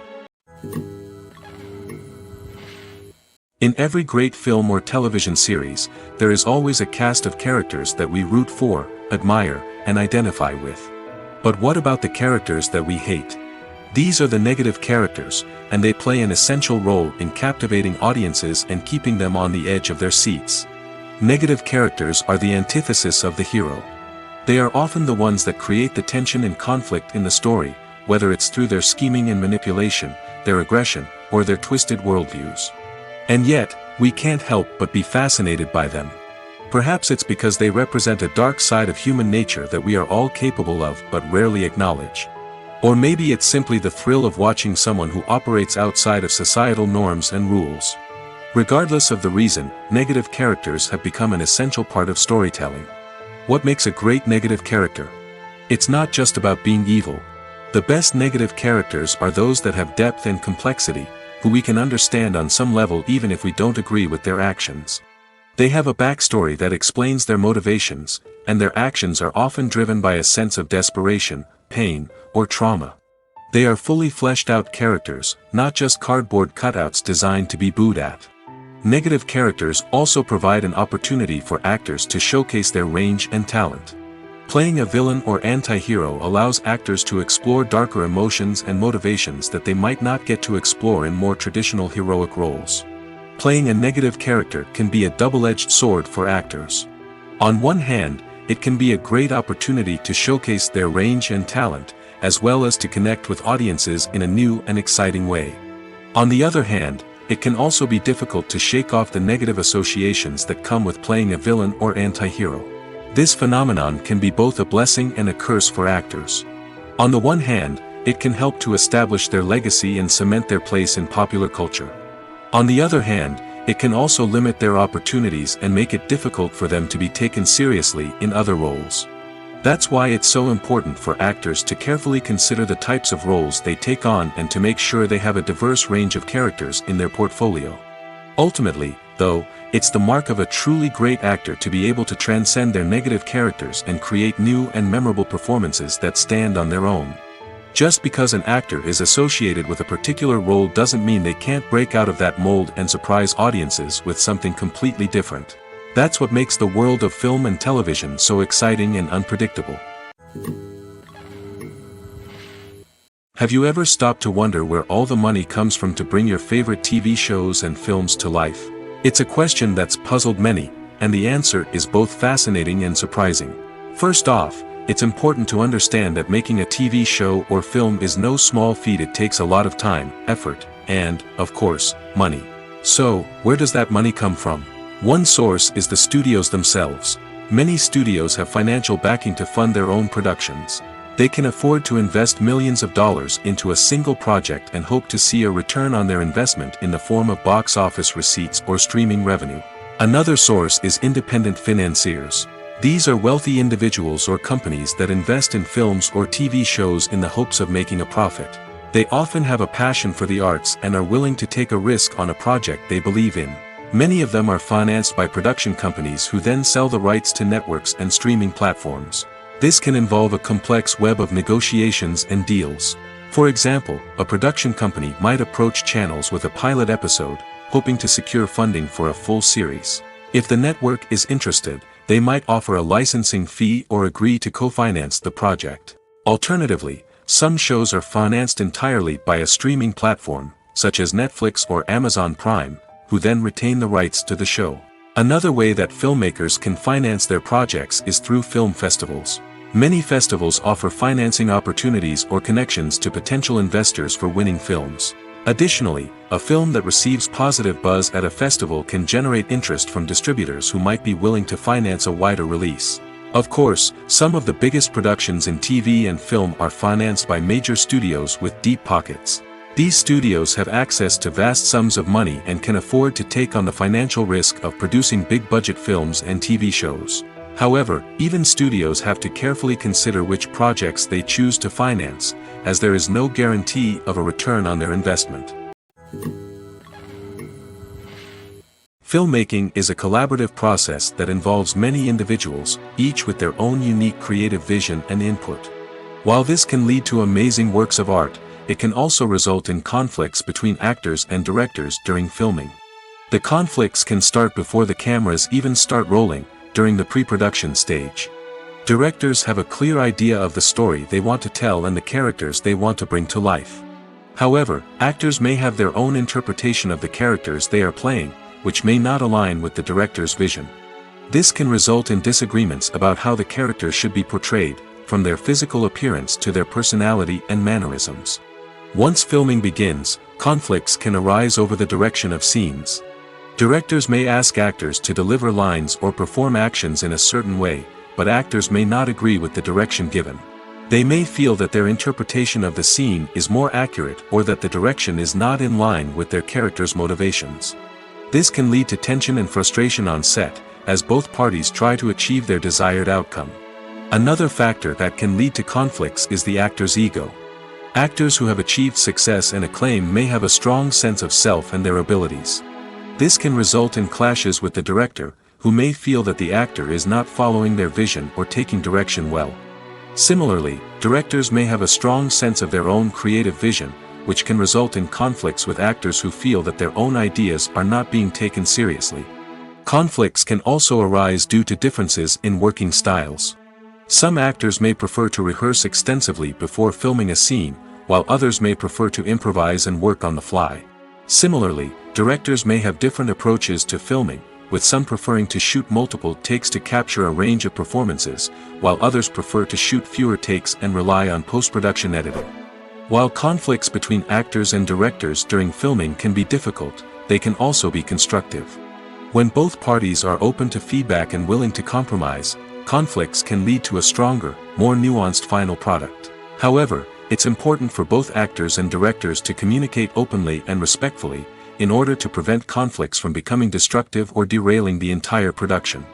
In every great film or television series, there is always a cast of characters that we root for, admire, and identify with. But what about the characters that we hate? These are the negative characters, and they play an essential role in captivating audiences and keeping them on the edge of their seats. Negative characters are the antithesis of the hero. They are often the ones that create the tension and conflict in the story, whether it's through their scheming and manipulation, their aggression, or their twisted worldviews. And yet, we can't help but be fascinated by them. Perhaps it's because they represent a dark side of human nature that we are all capable of but rarely acknowledge. Or maybe it's simply the thrill of watching someone who operates outside of societal norms and rules. Regardless of the reason, negative characters have become an essential part of storytelling. What makes a great negative character? It's not just about being evil. The best negative characters are those that have depth and complexity, who we can understand on some level even if we don't agree with their actions. They have a backstory that explains their motivations, and their actions are often driven by a sense of desperation, pain, or trauma. They are fully fleshed out characters, not just cardboard cutouts designed to be booed at. Negative characters also provide an opportunity for actors to showcase their range and talent. Playing a villain or anti-hero allows actors to explore darker emotions and motivations that they might not get to explore in more traditional heroic roles. Playing a negative character can be a double-edged sword for actors. On one hand, it can be a great opportunity to showcase their range and talent, as well as to connect with audiences in a new and exciting way. On the other hand, it can also be difficult to shake off the negative associations that come with playing a villain or anti-hero. This phenomenon can be both a blessing and a curse for actors. On the one hand, it can help to establish their legacy and cement their place in popular culture. On the other hand, it can also limit their opportunities and make it difficult for them to be taken seriously in other roles. That's why it's so important for actors to carefully consider the types of roles they take on and to make sure they have a diverse range of characters in their portfolio. Ultimately, though, it's the mark of a truly great actor to be able to transcend their negative characters and create new and memorable performances that stand on their own. Just because an actor is associated with a particular role doesn't mean they can't break out of that mold and surprise audiences with something completely different. That's what makes the world of film and television so exciting and unpredictable. Have you ever stopped to wonder where all the money comes from to bring your favorite TV shows and films to life? It's a question that's puzzled many, and the answer is both fascinating and surprising. First off, it's important to understand that making a TV show or film is no small feat. It takes a lot of time, effort, and, of course, money. So, where does that money come from? One source is the studios themselves. Many studios have financial backing to fund their own productions. They can afford to invest millions of dollars into a single project and hope to see a return on their investment in the form of box office receipts or streaming revenue. Another source is independent financiers. These are wealthy individuals or companies that invest in films or TV shows in the hopes of making a profit. They often have a passion for the arts and are willing to take a risk on a project they believe in. Many of them are financed by production companies who then sell the rights to networks and streaming platforms. This can involve a complex web of negotiations and deals. For example, a production company might approach channels with a pilot episode, hoping to secure funding for a full series. If the network is interested, they might offer a licensing fee or agree to co-finance the project. Alternatively, some shows are financed entirely by a streaming platform, such as Netflix or Amazon Prime, who then retain the rights to the show. Another way that filmmakers can finance their projects is through film festivals. Many festivals offer financing opportunities or connections to potential investors for winning films. Additionally, a film that receives positive buzz at a festival can generate interest from distributors who might be willing to finance a wider release. Of course, some of the biggest productions in TV and film are financed by major studios with deep pockets. These studios have access to vast sums of money and can afford to take on the financial risk of producing big-budget films and TV shows. However, even studios have to carefully consider which projects they choose to finance, as there is no guarantee of a return on their investment. Filmmaking is a collaborative process that involves many individuals, each with their own unique creative vision and input. While this can lead to amazing works of art, it can also result in conflicts between actors and directors during filming. The conflicts can start before the cameras even start rolling, during the pre-production stage. Directors have a clear idea of the story they want to tell and the characters they want to bring to life. However, actors may have their own interpretation of the characters they are playing, which may not align with the director's vision. This can result in disagreements about how the characters should be portrayed, from their physical appearance to their personality and mannerisms. Once filming begins, conflicts can arise over the direction of scenes. Directors may ask actors to deliver lines or perform actions in a certain way, but actors may not agree with the direction given. They may feel that their interpretation of the scene is more accurate or that the direction is not in line with their character's motivations. This can lead to tension and frustration on set, as both parties try to achieve their desired outcome. Another factor that can lead to conflicts is the actor's ego. Actors who have achieved success and acclaim may have a strong sense of self and their abilities. This can result in clashes with the director, who may feel that the actor is not following their vision or taking direction well. Similarly, directors may have a strong sense of their own creative vision, which can result in conflicts with actors who feel that their own ideas are not being taken seriously. Conflicts can also arise due to differences in working styles. Some actors may prefer to rehearse extensively before filming a scene, while others may prefer to improvise and work on the fly. Similarly, Directors may have different approaches to filming, with some preferring to shoot multiple takes to capture a range of performances, while others prefer to shoot fewer takes and rely on post-production editing. While conflicts between actors and directors during filming can be difficult, they can also be constructive. When both parties are open to feedback and willing to compromise, conflicts can lead to a stronger, more nuanced final product. However, it's important for both actors and directors to communicate openly and respectfully, in order to prevent conflicts from becoming destructive or derailing the entire production.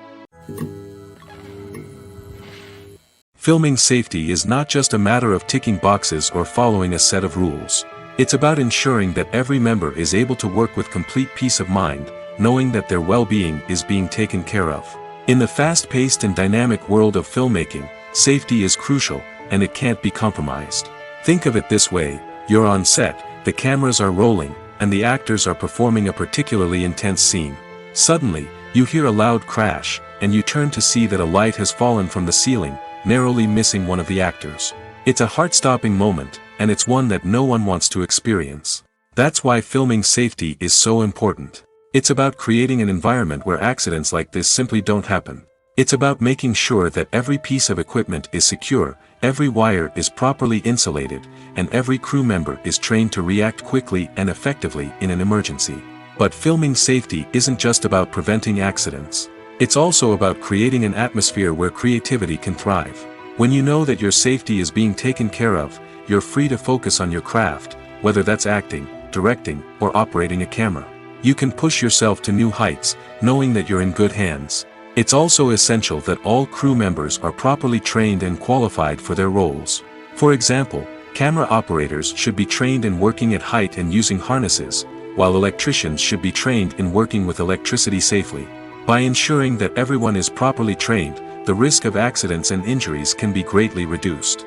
Filming safety is not just a matter of ticking boxes or following a set of rules. It's about ensuring that every member is able to work with complete peace of mind, knowing that their well-being is being taken care of. In the fast-paced and dynamic world of filmmaking, safety is crucial, and it can't be compromised. Think of it this way: you're on set, the cameras are rolling, and the actors are performing a particularly intense scene. Suddenly, you hear a loud crash, and you turn to see that a light has fallen from the ceiling, narrowly missing one of the actors. It's a heart-stopping moment, and it's one that no one wants to experience. That's why filming safety is so important. It's about creating an environment where accidents like this simply don't happen. It's about making sure that every piece of equipment is secure, every wire is properly insulated, and every crew member is trained to react quickly and effectively in an emergency. But filming safety isn't just about preventing accidents. It's also about creating an atmosphere where creativity can thrive. When you know that your safety is being taken care of, you're free to focus on your craft, whether that's acting, directing, or operating a camera. You can push yourself to new heights, knowing that you're in good hands. It's also essential that all crew members are properly trained and qualified for their roles. For example, camera operators should be trained in working at height and using harnesses, while electricians should be trained in working with electricity safely. By ensuring that everyone is properly trained, the risk of accidents and injuries can be greatly reduced.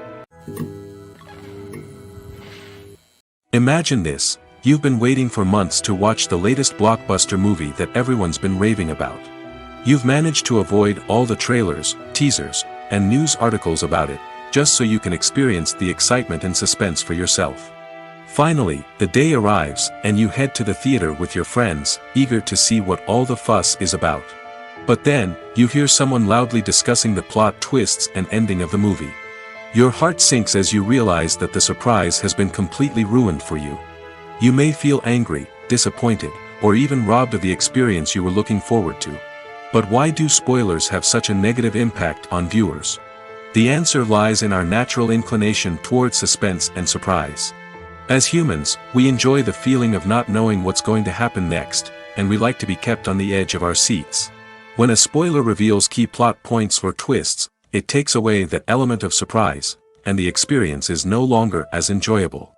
Imagine this: you've been waiting for months to watch the latest blockbuster movie that everyone's been raving about. You've managed to avoid all the trailers, teasers, and news articles about it, just so you can experience the excitement and suspense for yourself. Finally, the day arrives, and you head to the theater with your friends, eager to see what all the fuss is about. But then, you hear someone loudly discussing the plot twists and ending of the movie. Your heart sinks as you realize that the surprise has been completely ruined for you. You may feel angry, disappointed, or even robbed of the experience you were looking forward to. But why do spoilers have such a negative impact on viewers? The answer lies in our natural inclination toward suspense and surprise. As humans, we enjoy the feeling of not knowing what's going to happen next, and we like to be kept on the edge of our seats. When a spoiler reveals key plot points or twists, it takes away that element of surprise, and the experience is no longer as enjoyable.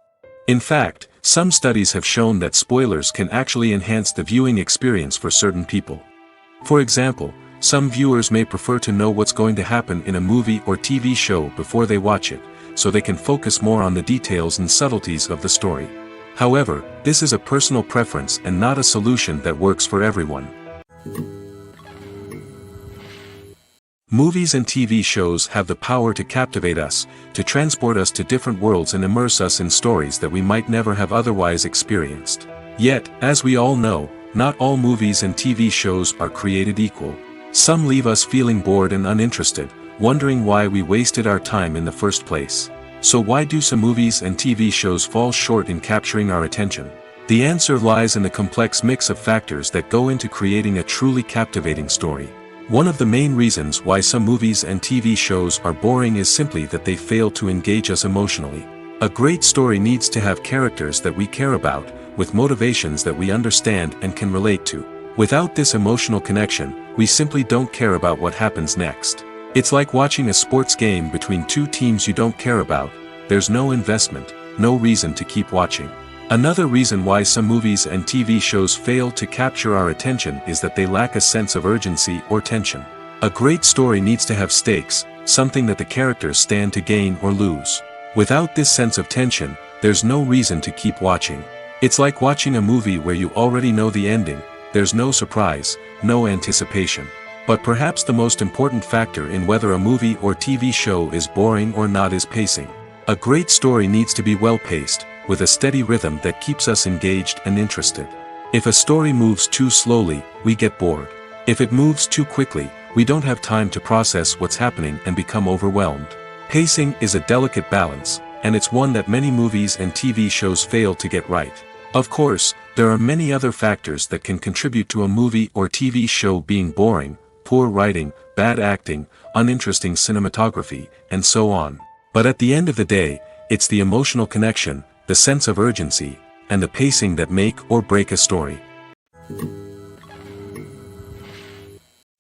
In fact, some studies have shown that spoilers can actually enhance the viewing experience for certain people. For example, some viewers may prefer to know what's going to happen in a movie or TV show before they watch it, so they can focus more on the details and subtleties of the story. However, this is a personal preference and not a solution that works for everyone. Movies and TV shows have the power to captivate us, to transport us to different worlds and immerse us in stories that we might never have otherwise experienced. Yet, as we all know, not all movies and TV shows are created equal. Some leave us feeling bored and uninterested, wondering why we wasted our time in the first place. So why do some movies and TV shows fall short in capturing our attention? The answer lies in the complex mix of factors that go into creating a truly captivating story. One of the main reasons why some movies and TV shows are boring is simply that they fail to engage us emotionally. A great story needs to have characters that we care about, with motivations that we understand and can relate to. Without this emotional connection, we simply don't care about what happens next. It's like watching a sports game between two teams you don't care about. There's no investment, no reason to keep watching. Another reason why some movies and TV shows fail to capture our attention is that they lack a sense of urgency or tension. A great story needs to have stakes, something that the characters stand to gain or lose. Without this sense of tension, there's no reason to keep watching. It's like watching a movie where you already know the ending. There's no surprise, no anticipation. But perhaps the most important factor in whether a movie or TV show is boring or not is pacing. A great story needs to be well paced, with a steady rhythm that keeps us engaged and interested. If a story moves too slowly, we get bored. If it moves too quickly, we don't have time to process what's happening and become overwhelmed. Pacing is a delicate balance, and it's one that many movies and TV shows fail to get right. Of course, there are many other factors that can contribute to a movie or TV show being boring: poor writing, bad acting, uninteresting cinematography, and so on. But at the end of the day, it's the emotional connection, the sense of urgency, and the pacing that make or break a story.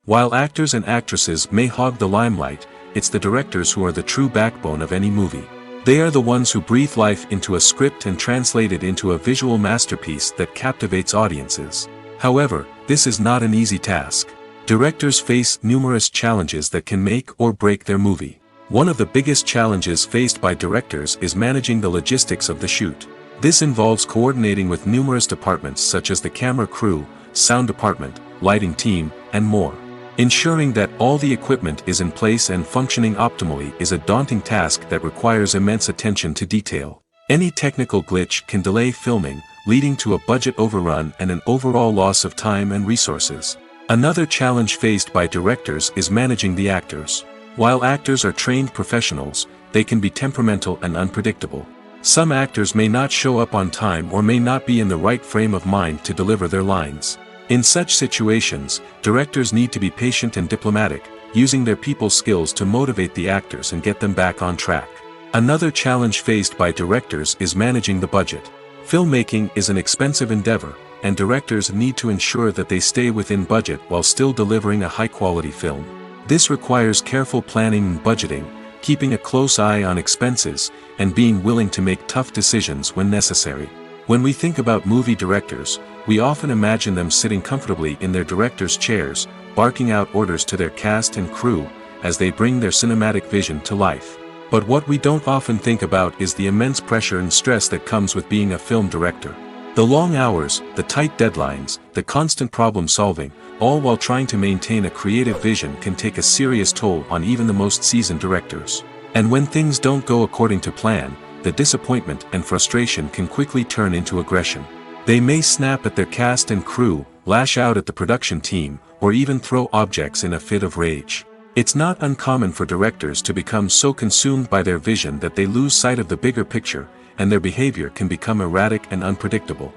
While actors and actresses may hog the limelight, it's the directors who are the true backbone of any movie. They are the ones who breathe life into a script and translate it into a visual masterpiece that captivates audiences. However, this is not an easy task. Directors face numerous challenges that can make or break their movie. One of the biggest challenges faced by directors is managing the logistics of the shoot. This involves coordinating with numerous departments such as the camera crew, sound department, lighting team, and more. Ensuring that all the equipment is in place and functioning optimally is a daunting task that requires immense attention to detail. Any technical glitch can delay filming, leading to a budget overrun and an overall loss of time and resources. Another challenge faced by directors is managing the actors. While actors are trained professionals, they can be temperamental and unpredictable. Some actors may not show up on time or may not be in the right frame of mind to deliver their lines. In such situations, directors need to be patient and diplomatic, using their people skills to motivate the actors and get them back on track. Another challenge faced by directors is managing the budget. Filmmaking is an expensive endeavor, and directors need to ensure that they stay within budget while still delivering a high-quality film. This requires careful planning and budgeting, keeping a close eye on expenses, and being willing to make tough decisions when necessary. When we think about movie directors, we often imagine them sitting comfortably in their director's chairs, barking out orders to their cast and crew, as they bring their cinematic vision to life. But what we don't often think about is the immense pressure and stress that comes with being a film director. The long hours, the tight deadlines, the constant problem solving, all while trying to maintain a creative vision can take a serious toll on even the most seasoned directors. And when things don't go according to plan, the disappointment and frustration can quickly turn into aggression. They may snap at their cast and crew, lash out at the production team, or even throw objects in a fit of rage. It's not uncommon for directors to become so consumed by their vision that they lose sight of the bigger picture, and their behavior can become erratic and unpredictable.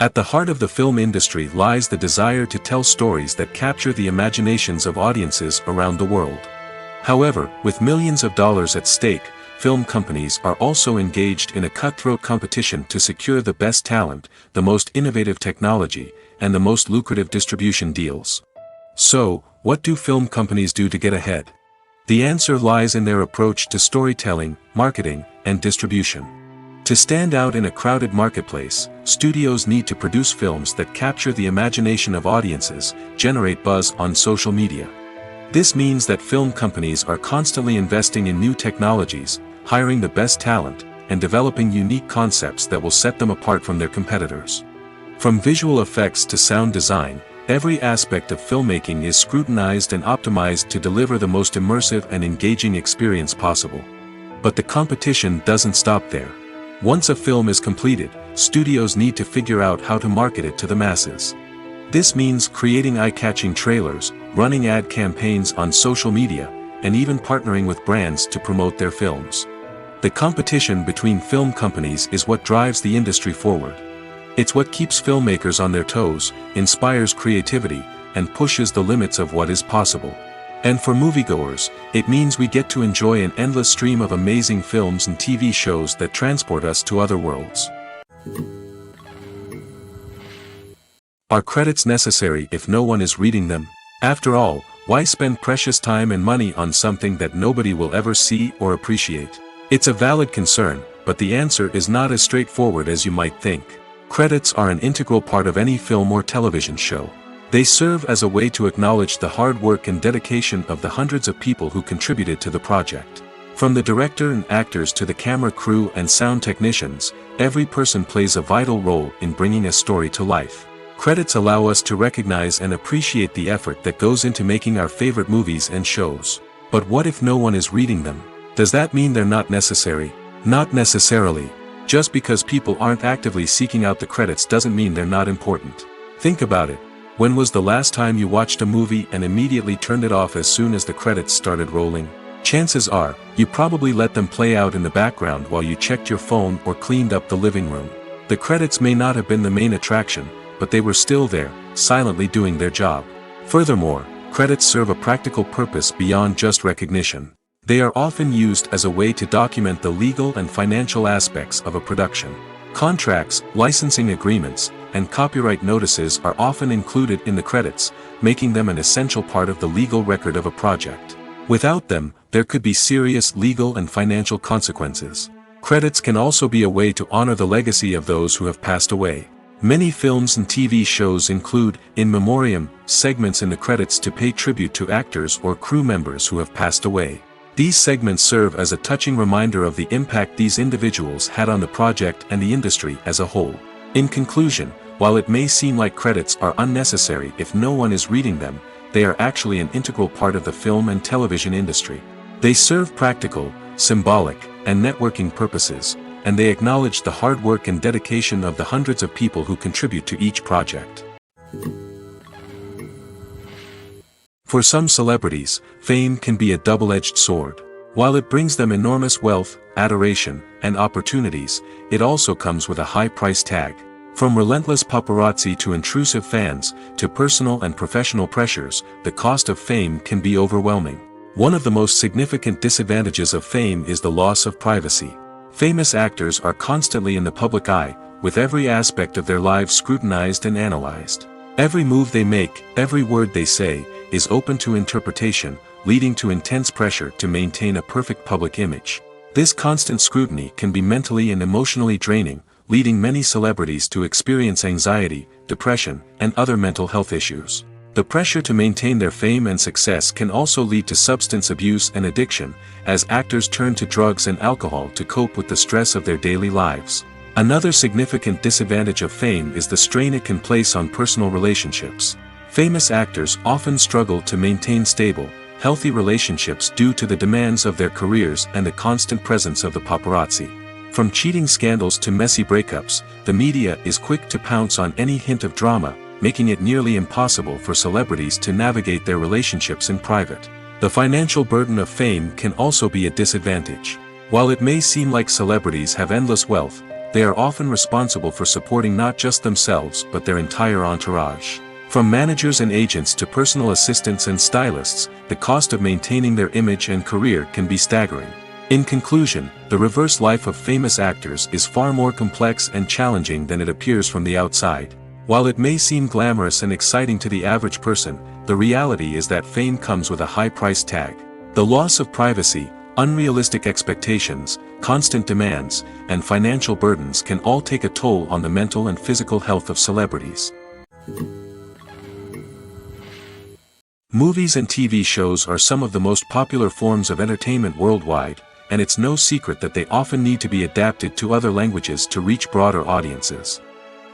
At the heart of the film industry lies the desire to tell stories that capture the imaginations of audiences around the world. However, with millions of dollars at stake, film companies are also engaged in a cutthroat competition to secure the best talent, the most innovative technology, and the most lucrative distribution deals. So, what do film companies do to get ahead? The answer lies in their approach to storytelling, marketing, and distribution. To stand out in a crowded marketplace, studios need to produce films that capture the imagination of audiences, generate buzz on social media. This means that film companies are constantly investing in new technologies, hiring the best talent, and developing unique concepts that will set them apart from their competitors. From visual effects to sound design, every aspect of filmmaking is scrutinized and optimized to deliver the most immersive and engaging experience possible. But the competition doesn't stop there. Once a film is completed, studios need to figure out how to market it to the masses. This means creating eye-catching trailers, running ad campaigns on social media, and even partnering with brands to promote their films. The competition between film companies is what drives the industry forward. It's what keeps filmmakers on their toes, inspires creativity, and pushes the limits of what is possible. And for moviegoers, it means we get to enjoy an endless stream of amazing films and TV shows that transport us to other worlds. Are credits necessary if no one is reading them? After all, why spend precious time and money on something that nobody will ever see or appreciate? It's a valid concern, but the answer is not as straightforward as you might think. Credits are an integral part of any film or television show. They serve as a way to acknowledge the hard work and dedication of the hundreds of people who contributed to the project. From the director and actors to the camera crew and sound technicians, every person plays a vital role in bringing a story to life. Credits allow us to recognize and appreciate the effort that goes into making our favorite movies and shows. But what if no one is reading them? Does that mean they're not necessary? Not necessarily. Just because people aren't actively seeking out the credits doesn't mean they're not important. Think about it. When was the last time you watched a movie and immediately turned it off as soon as the credits started rolling? Chances are, you probably let them play out in the background while you checked your phone or cleaned up the living room. The credits may not have been the main attraction, but they were still there, silently doing their job. Furthermore, credits serve a practical purpose beyond just recognition. They are often used as a way to document the legal and financial aspects of a production. Contracts, licensing agreements, and copyright notices are often included in the credits, making them an essential part of the legal record of a project. Without them, there could be serious legal and financial consequences. Credits can also be a way to honor the legacy of those who have passed away. Many films and TV shows include, in memoriam, segments in the credits to pay tribute to actors or crew members who have passed away. These segments serve as a touching reminder of the impact these individuals had on the project and the industry as a whole. In conclusion, while it may seem like credits are unnecessary if no one is reading them, they are actually an integral part of the film and television industry. They serve practical, symbolic, and networking purposes, and they acknowledge the hard work and dedication of the hundreds of people who contribute to each project. For some celebrities, fame can be a double-edged sword. While it brings them enormous wealth, adoration, and opportunities, it also comes with a high price tag. From relentless paparazzi to intrusive fans, to personal and professional pressures, the cost of fame can be overwhelming. One of the most significant disadvantages of fame is the loss of privacy. Famous actors are constantly in the public eye, with every aspect of their lives scrutinized and analyzed. Every move they make, every word they say, is open to interpretation, leading to intense pressure to maintain a perfect public image. This constant scrutiny can be mentally and emotionally draining, leading many celebrities to experience anxiety, depression, and other mental health issues. The pressure to maintain their fame and success can also lead to substance abuse and addiction, as actors turn to drugs and alcohol to cope with the stress of their daily lives. Another significant disadvantage of fame is the strain it can place on personal relationships. Famous actors often struggle to maintain stable, healthy relationships due to the demands of their careers and the constant presence of the paparazzi. From cheating scandals to messy breakups, the media is quick to pounce on any hint of drama, making it nearly impossible for celebrities to navigate their relationships in private. The financial burden of fame can also be a disadvantage. While it may seem like celebrities have endless wealth, they are often responsible for supporting not just themselves but their entire entourage. From managers and agents to personal assistants and stylists, the cost of maintaining their image and career can be staggering. In conclusion, the reverse life of famous actors is far more complex and challenging than it appears from the outside. While it may seem glamorous and exciting to the average person, the reality is that fame comes with a high price tag. The loss of privacy, unrealistic expectations, constant demands, and financial burdens can all take a toll on the mental and physical health of celebrities. Movies and TV shows are some of the most popular forms of entertainment worldwide, and it's no secret that they often need to be adapted to other languages to reach broader audiences.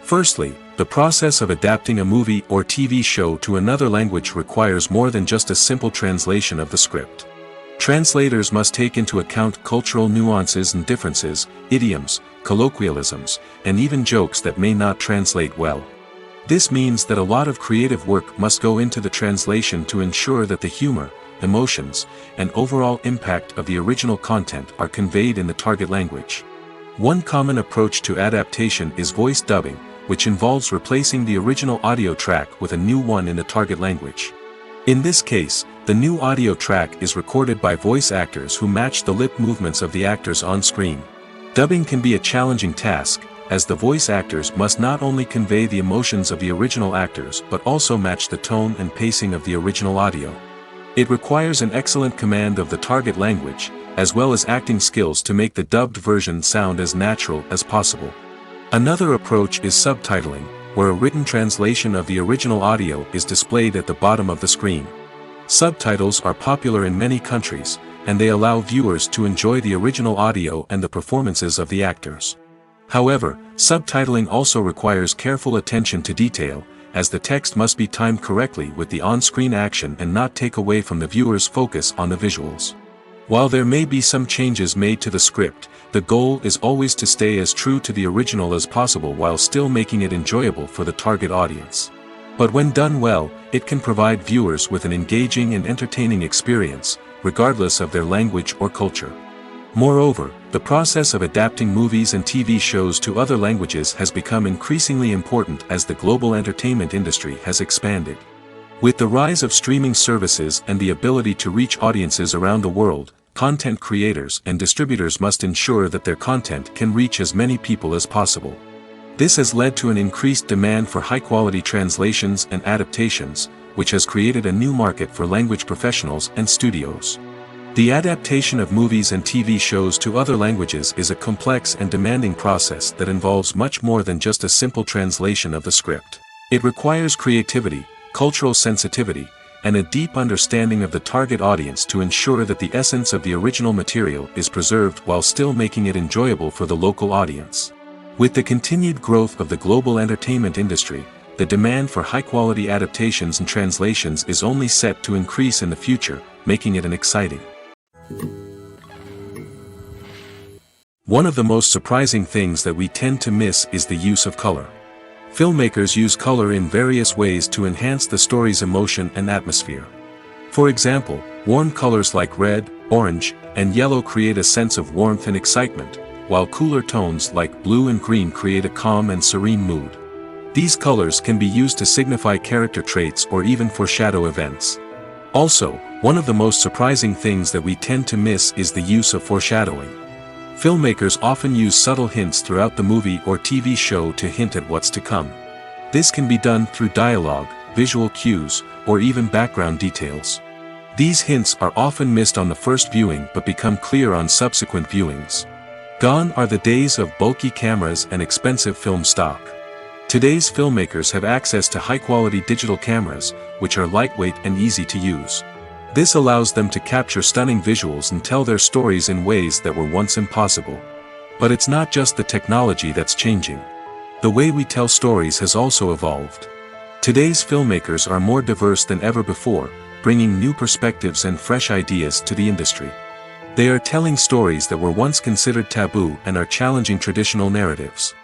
Firstly, the process of adapting a movie or TV show to another language requires more than just a simple translation of the script. Translators must take into account cultural nuances and differences, idioms, colloquialisms, and even jokes that may not translate well. This means that a lot of creative work must go into the translation to ensure that the humor, emotions, and overall impact of the original content are conveyed in the target language. One common approach to adaptation is voice dubbing, which involves replacing the original audio track with a new one in the target language. In this case, the new audio track is recorded by voice actors who match the lip movements of the actors on screen. Dubbing can be a challenging task, as the voice actors must not only convey the emotions of the original actors but also match the tone and pacing of the original audio. It requires an excellent command of the target language, as well as acting skills to make the dubbed version sound as natural as possible. Another approach is subtitling, where a written translation of the original audio is displayed at the bottom of the screen. Subtitles are popular in many countries, and they allow viewers to enjoy the original audio and the performances of the actors. However, subtitling also requires careful attention to detail, as the text must be timed correctly with the on-screen action and not take away from the viewer's focus on the visuals. While there may be some changes made to the script, the goal is always to stay as true to the original as possible while still making it enjoyable for the target audience. But when done well, it can provide viewers with an engaging and entertaining experience, regardless of their language or culture. Moreover, the process of adapting movies and TV shows to other languages has become increasingly important as the global entertainment industry has expanded. With the rise of streaming services and the ability to reach audiences around the world, content creators and distributors must ensure that their content can reach as many people as possible. This has led to an increased demand for high-quality translations and adaptations, which has created a new market for language professionals and studios. The adaptation of movies and TV shows to other languages is a complex and demanding process that involves much more than just a simple translation of the script. It requires creativity, cultural sensitivity, and a deep understanding of the target audience to ensure that the essence of the original material is preserved while still making it enjoyable for the local audience. With the continued growth of the global entertainment industry, the demand for high-quality adaptations and translations is only set to increase in the future, making it an exciting. One of the most surprising things that we tend to miss is the use of color. Filmmakers use color in various ways to enhance the story's emotion and atmosphere. For example, warm colors like red, orange, and yellow create a sense of warmth and excitement, while cooler tones like blue and green create a calm and serene mood. These colors can be used to signify character traits or even foreshadow events. Also, one of the most surprising things that we tend to miss is the use of foreshadowing. Filmmakers often use subtle hints throughout the movie or TV show to hint at what's to come. This can be done through dialogue, visual cues, or even background details. These hints are often missed on the first viewing but become clear on subsequent viewings. Gone are the days of bulky cameras and expensive film stock. Today's filmmakers have access to high-quality digital cameras, which are lightweight and easy to use. This allows them to capture stunning visuals and tell their stories in ways that were once impossible. But it's not just the technology that's changing. The way we tell stories has also evolved. Today's filmmakers are more diverse than ever before, bringing new perspectives and fresh ideas to the industry. They are telling stories that were once considered taboo and are challenging traditional narratives.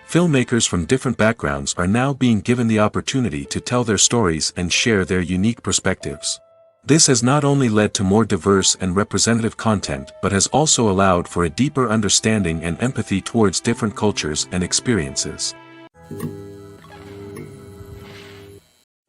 Filmmakers from different backgrounds are now being given the opportunity to tell their stories and share their unique perspectives. This has not only led to more diverse and representative content but has also allowed for a deeper understanding and empathy towards different cultures and experiences.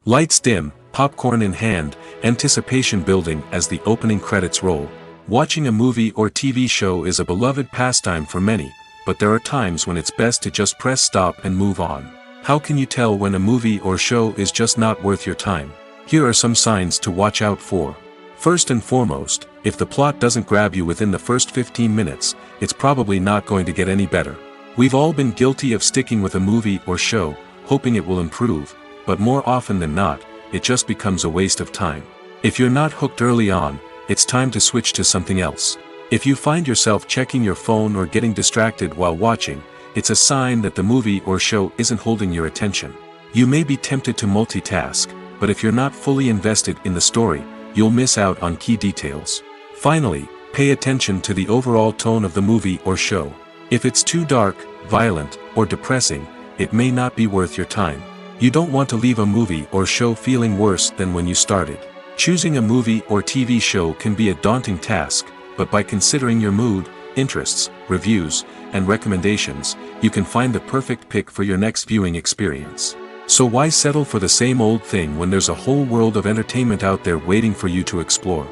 Lights dim, popcorn in hand, anticipation building as the opening credits roll. Watching a movie or TV show is a beloved pastime for many, but there are times when it's best to just press stop and move on. How can you tell when a movie or show is just not worth your time? Here are some signs to watch out for. First and foremost, if the plot doesn't grab you within the first 15 minutes, it's probably not going to get any better. We've all been guilty of sticking with a movie or show, hoping it will improve, but more often than not, it just becomes a waste of time. If you're not hooked early on, it's time to switch to something else. If you find yourself checking your phone or getting distracted while watching, it's a sign that the movie or show isn't holding your attention. You may be tempted to multitask, but if you're not fully invested in the story, you'll miss out on key details. Finally, pay attention to the overall tone of the movie or show. If it's too dark, violent, or depressing, it may not be worth your time. You don't want to leave a movie or show feeling worse than when you started. Choosing a movie or TV show can be a daunting task, but by considering your mood, interests, reviews, and recommendations, you can find the perfect pick for your next viewing experience. So why settle for the same old thing when there's a whole world of entertainment out there waiting for you to explore?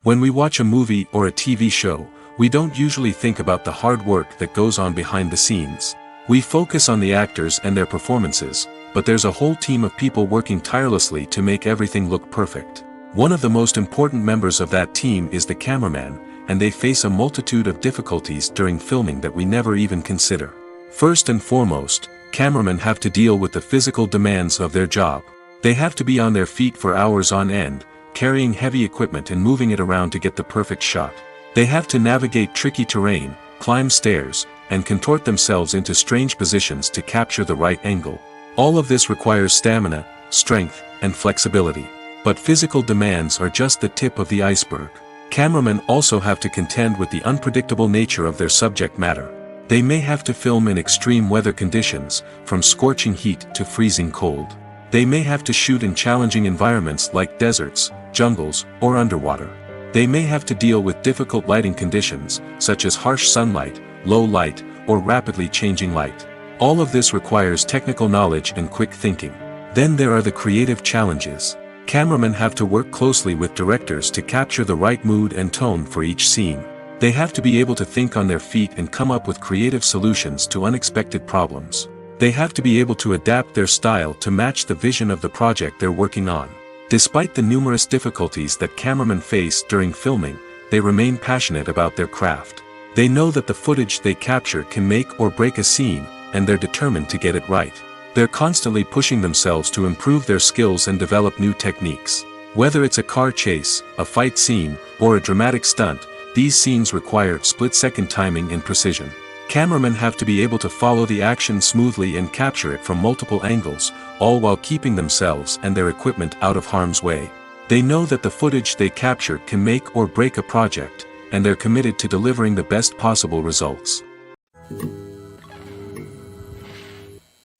When we watch a movie or a TV show, we don't usually think about the hard work that goes on behind the scenes. We focus on the actors and their performances, but there's a whole team of people working tirelessly to make everything look perfect. One of the most important members of that team is the cameraman, and they face a multitude of difficulties during filming that we never even consider. First and foremost, cameramen have to deal with the physical demands of their job. They have to be on their feet for hours on end, carrying heavy equipment and moving it around to get the perfect shot. They have to navigate tricky terrain, climb stairs, and contort themselves into strange positions to capture the right angle. All of this requires stamina, strength, and flexibility. But physical demands are just the tip of the iceberg. Cameramen also have to contend with the unpredictable nature of their subject matter. They may have to film in extreme weather conditions, from scorching heat to freezing cold. They may have to shoot in challenging environments like deserts, jungles, or underwater. They may have to deal with difficult lighting conditions, such as harsh sunlight, low light, or rapidly changing light. All of this requires technical knowledge and quick thinking. Then there are the creative challenges. Cameramen have to work closely with directors to capture the right mood and tone for each scene. They have to be able to think on their feet and come up with creative solutions to unexpected problems. They have to be able to adapt their style to match the vision of the project they're working on. Despite the numerous difficulties that cameramen face during filming, they remain passionate about their craft. They know that the footage they capture can make or break a scene, and they're determined to get it right. They're constantly pushing themselves to improve their skills and develop new techniques. Whether it's a car chase, a fight scene, or a dramatic stunt, these scenes require split-second timing and precision. Cameramen have to be able to follow the action smoothly and capture it from multiple angles, all while keeping themselves and their equipment out of harm's way. They know that the footage they capture can make or break a project, and they're committed to delivering the best possible results.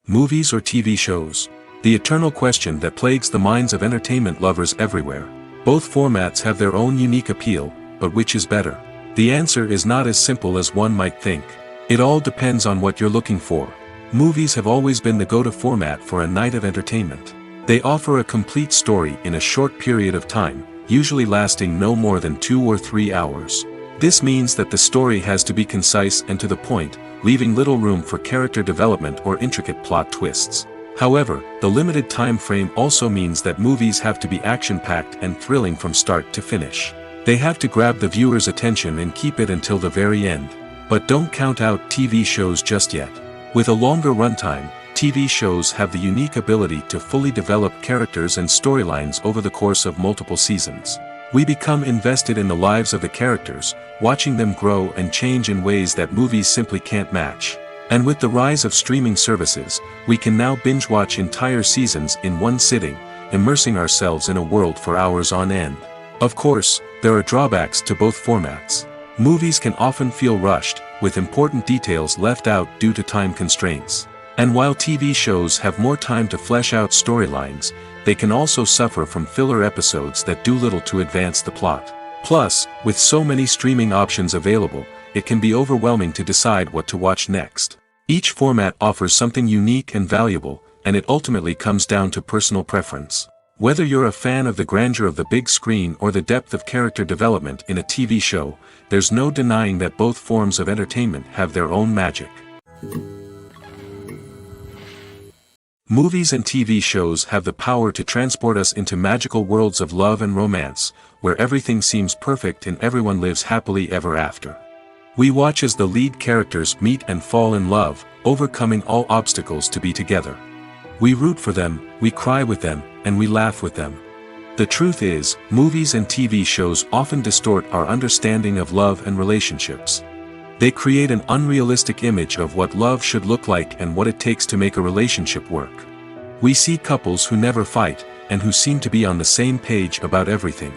Movies or TV shows? The eternal question that plagues the minds of entertainment lovers everywhere. Both formats have their own unique appeal, but which is better? The answer is not as simple as one might think. It all depends on what you're looking for. Movies have always been the go-to format for a night of entertainment. They offer a complete story in a short period of time, usually lasting no more than 2 or 3 hours. This means that the story has to be concise and to the point, leaving little room for character development or intricate plot twists. However, the limited time frame also means that movies have to be action-packed and thrilling from start to finish. They have to grab the viewer's attention and keep it until the very end. But don't count out TV shows just yet. With a longer runtime, TV shows have the unique ability to fully develop characters and storylines over the course of multiple seasons. We become invested in the lives of the characters, watching them grow and change in ways that movies simply can't match. And with the rise of streaming services, we can now binge-watch entire seasons in one sitting, immersing ourselves in a world for hours on end. Of course, there are drawbacks to both formats. Movies can often feel rushed, with important details left out due to time constraints. And while TV shows have more time to flesh out storylines, they can also suffer from filler episodes that do little to advance the plot. Plus, with so many streaming options available, it can be overwhelming to decide what to watch next. Each format offers something unique and valuable, and it ultimately comes down to personal preference. Whether you're a fan of the grandeur of the big screen or the depth of character development in a TV show, there's no denying that both forms of entertainment have their own magic. Movies and TV shows have the power to transport us into magical worlds of love and romance, where everything seems perfect and everyone lives happily ever after. We watch as the lead characters meet and fall in love, overcoming all obstacles to be together. We root for them, we cry with them, and we laugh with them. The truth is, movies and TV shows often distort our understanding of love and relationships. They create an unrealistic image of what love should look like and what it takes to make a relationship work. We see couples who never fight, and who seem to be on the same page about everything.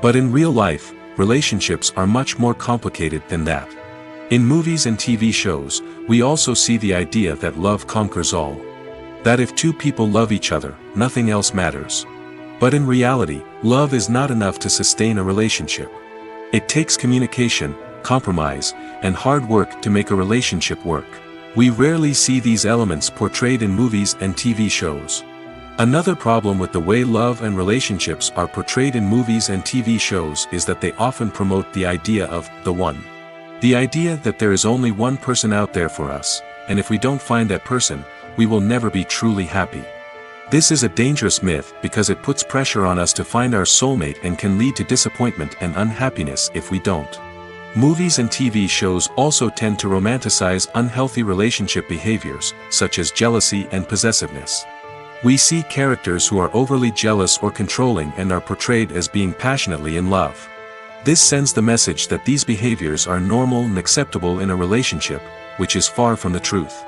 But in real life, relationships are much more complicated than that. In movies and TV shows, we also see the idea that love conquers all. That if two people love each other, nothing else matters. But in reality, love is not enough to sustain a relationship. It takes communication, compromise, and hard work to make a relationship work. We rarely see these elements portrayed in movies and TV shows. Another problem with the way love and relationships are portrayed in movies and TV shows is that they often promote the idea of the one. The idea that there is only one person out there for us, and if we don't find that person, we will never be truly happy. This is a dangerous myth because it puts pressure on us to find our soulmate and can lead to disappointment and unhappiness if we don't. Movies and TV shows also tend to romanticize unhealthy relationship behaviors, such as jealousy and possessiveness. We see characters who are overly jealous or controlling and are portrayed as being passionately in love. This sends the message that these behaviors are normal and acceptable in a relationship, which is far from the truth.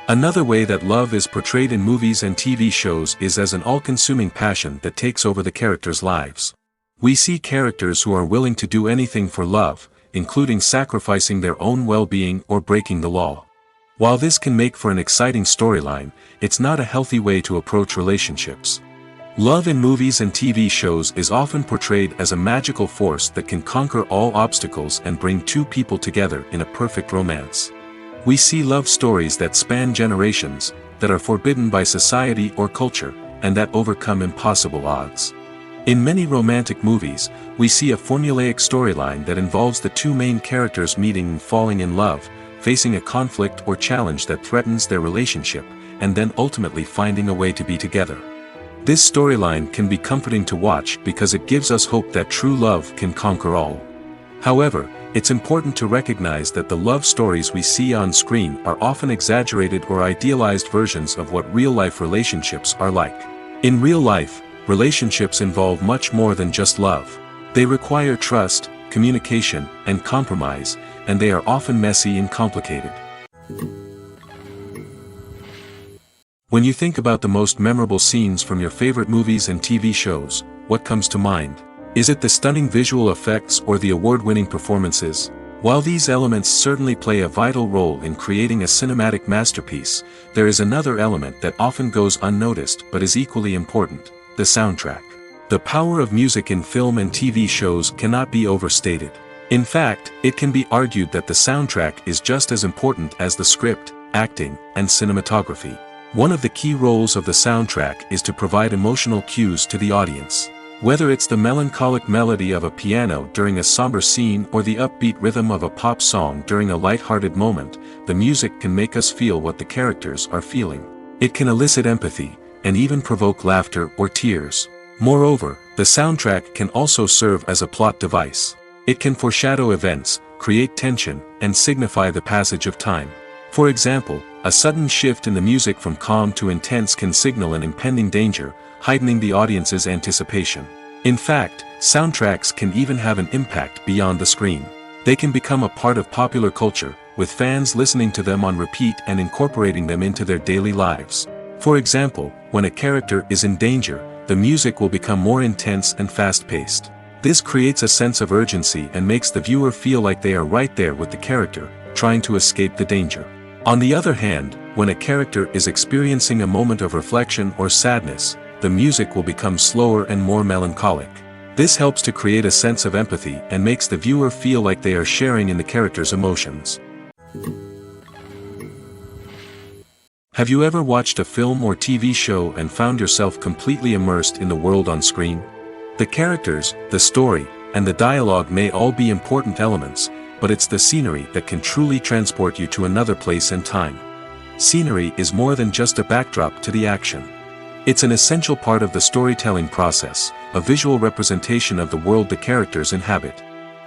Another way that love is portrayed in movies and TV shows is as an all-consuming passion that takes over the characters' lives. We see characters who are willing to do anything for love, including sacrificing their own well-being or breaking the law. While this can make for an exciting storyline, it's not a healthy way to approach relationships. Love in movies and TV shows is often portrayed as a magical force that can conquer all obstacles and bring two people together in a perfect romance. We see love stories that span generations, that are forbidden by society or culture, and that overcome impossible odds. In many romantic movies, we see a formulaic storyline that involves the two main characters meeting and falling in love, facing a conflict or challenge that threatens their relationship, and then ultimately finding a way to be together. This storyline can be comforting to watch because it gives us hope that true love can conquer all. However, it's important to recognize that the love stories we see on screen are often exaggerated or idealized versions of what real-life relationships are like. In real life, relationships involve much more than just love. They require trust, communication, and compromise, and they are often messy and complicated. When you think about the most memorable scenes from your favorite movies and TV shows, what comes to mind? Is it the stunning visual effects or the award-winning performances? While these elements certainly play a vital role in creating a cinematic masterpiece, there is another element that often goes unnoticed but is equally important: the soundtrack. The power of music in film and TV shows cannot be overstated. In fact, it can be argued that the soundtrack is just as important as the script, acting, and cinematography. One of the key roles of the soundtrack is to provide emotional cues to the audience. Whether it's the melancholic melody of a piano during a somber scene or the upbeat rhythm of a pop song during a light-hearted moment, the music can make us feel what the characters are feeling. It can elicit empathy, and even provoke laughter or tears. Moreover, the soundtrack can also serve as a plot device. It can foreshadow events, create tension, and signify the passage of time. For example, a sudden shift in the music from calm to intense can signal an impending danger, heightening the audience's anticipation. In fact, soundtracks can even have an impact beyond the screen. They can become a part of popular culture, with fans listening to them on repeat and incorporating them into their daily lives. For example, when a character is in danger, the music will become more intense and fast-paced. This creates a sense of urgency and makes the viewer feel like they are right there with the character, trying to escape the danger. On the other hand, when a character is experiencing a moment of reflection or sadness, the music will become slower and more melancholic. This helps to create a sense of empathy and makes the viewer feel like they are sharing in the character's emotions. Have you ever watched a film or TV show and found yourself completely immersed in the world on screen? The characters, the story, and the dialogue may all be important elements, but it's the scenery that can truly transport you to another place and time. Scenery is more than just a backdrop to the action. It's an essential part of the storytelling process, a visual representation of the world the characters inhabit.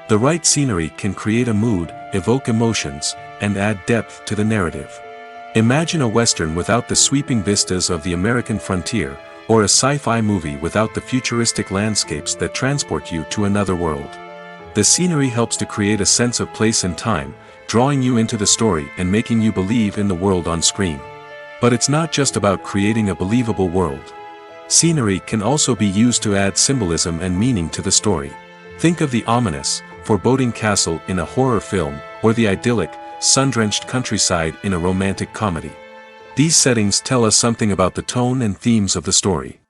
The right scenery can create a mood, evoke emotions, and add depth to the narrative. Imagine a Western without the sweeping vistas of the American frontier, or a sci-fi movie without the futuristic landscapes that transport you to another world. The scenery helps to create a sense of place and time, drawing you into the story and making you believe in the world on screen. But it's not just about creating a believable world. Scenery can also be used to add symbolism and meaning to the story. Think of the ominous, foreboding castle in a horror film, or the idyllic, sun-drenched countryside in a romantic comedy. These settings tell us something about the tone and themes of the story.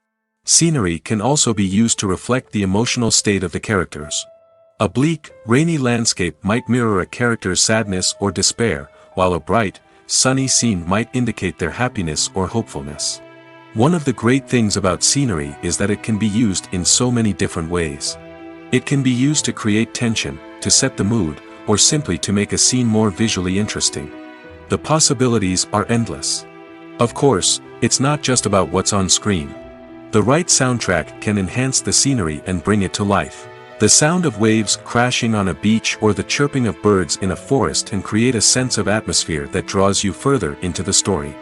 Scenery can also be used to reflect the emotional state of the characters. A bleak, rainy landscape might mirror a character's sadness or despair, while a bright, sunny scene might indicate their happiness or hopefulness. One of the great things about scenery is that it can be used in so many different ways. It can be used to create tension, to set the mood, or simply to make a scene more visually interesting. The possibilities are endless. Of course, it's not just about what's on screen. The right soundtrack can enhance the scenery and bring it to life. The sound of waves crashing on a beach or the chirping of birds in a forest can create a sense of atmosphere that draws you further into the story.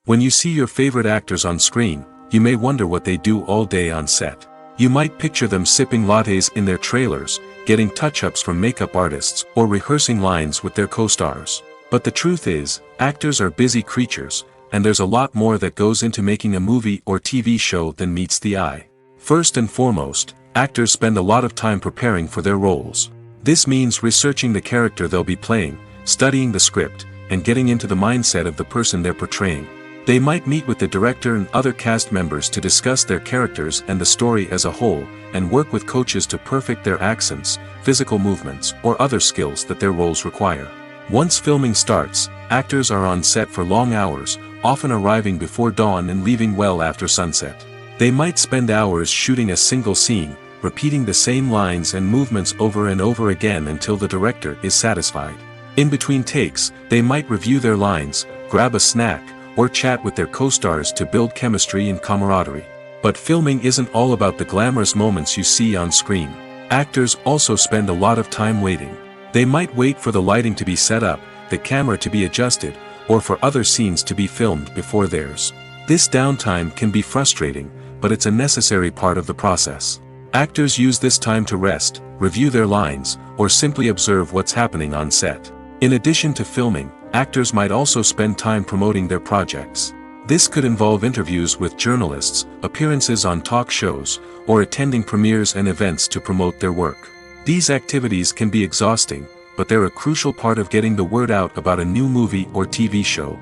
When you see your favorite actors on screen, you may wonder what they do all day on set. You might picture them sipping lattes in their trailers, getting touch-ups from makeup artists, or rehearsing lines with their co-stars. But the truth is, actors are busy creatures, and there's a lot more that goes into making a movie or TV show than meets the eye. First and foremost, actors spend a lot of time preparing for their roles. This means researching the character they'll be playing, studying the script, and getting into the mindset of the person they're portraying. They might meet with the director and other cast members to discuss their characters and the story as a whole, and work with coaches to perfect their accents, physical movements, or other skills that their roles require. Once filming starts, actors are on set for long hours, often arriving before dawn and leaving well after sunset. They might spend hours shooting a single scene, repeating the same lines and movements over and over again until the director is satisfied. In between takes, they might review their lines, grab a snack, or chat with their co-stars to build chemistry and camaraderie. But filming isn't all about the glamorous moments you see on screen. Actors also spend a lot of time waiting. They might wait for the lighting to be set up, the camera to be adjusted, or for other scenes to be filmed before theirs. This downtime can be frustrating, but it's a necessary part of the process. Actors use this time to rest, review their lines, or simply observe what's happening on set. In addition to filming, actors might also spend time promoting their projects. This could involve interviews with journalists, appearances on talk shows, or attending premieres and events to promote their work. These activities can be exhausting, but they're a crucial part of getting the word out about a new movie or TV show.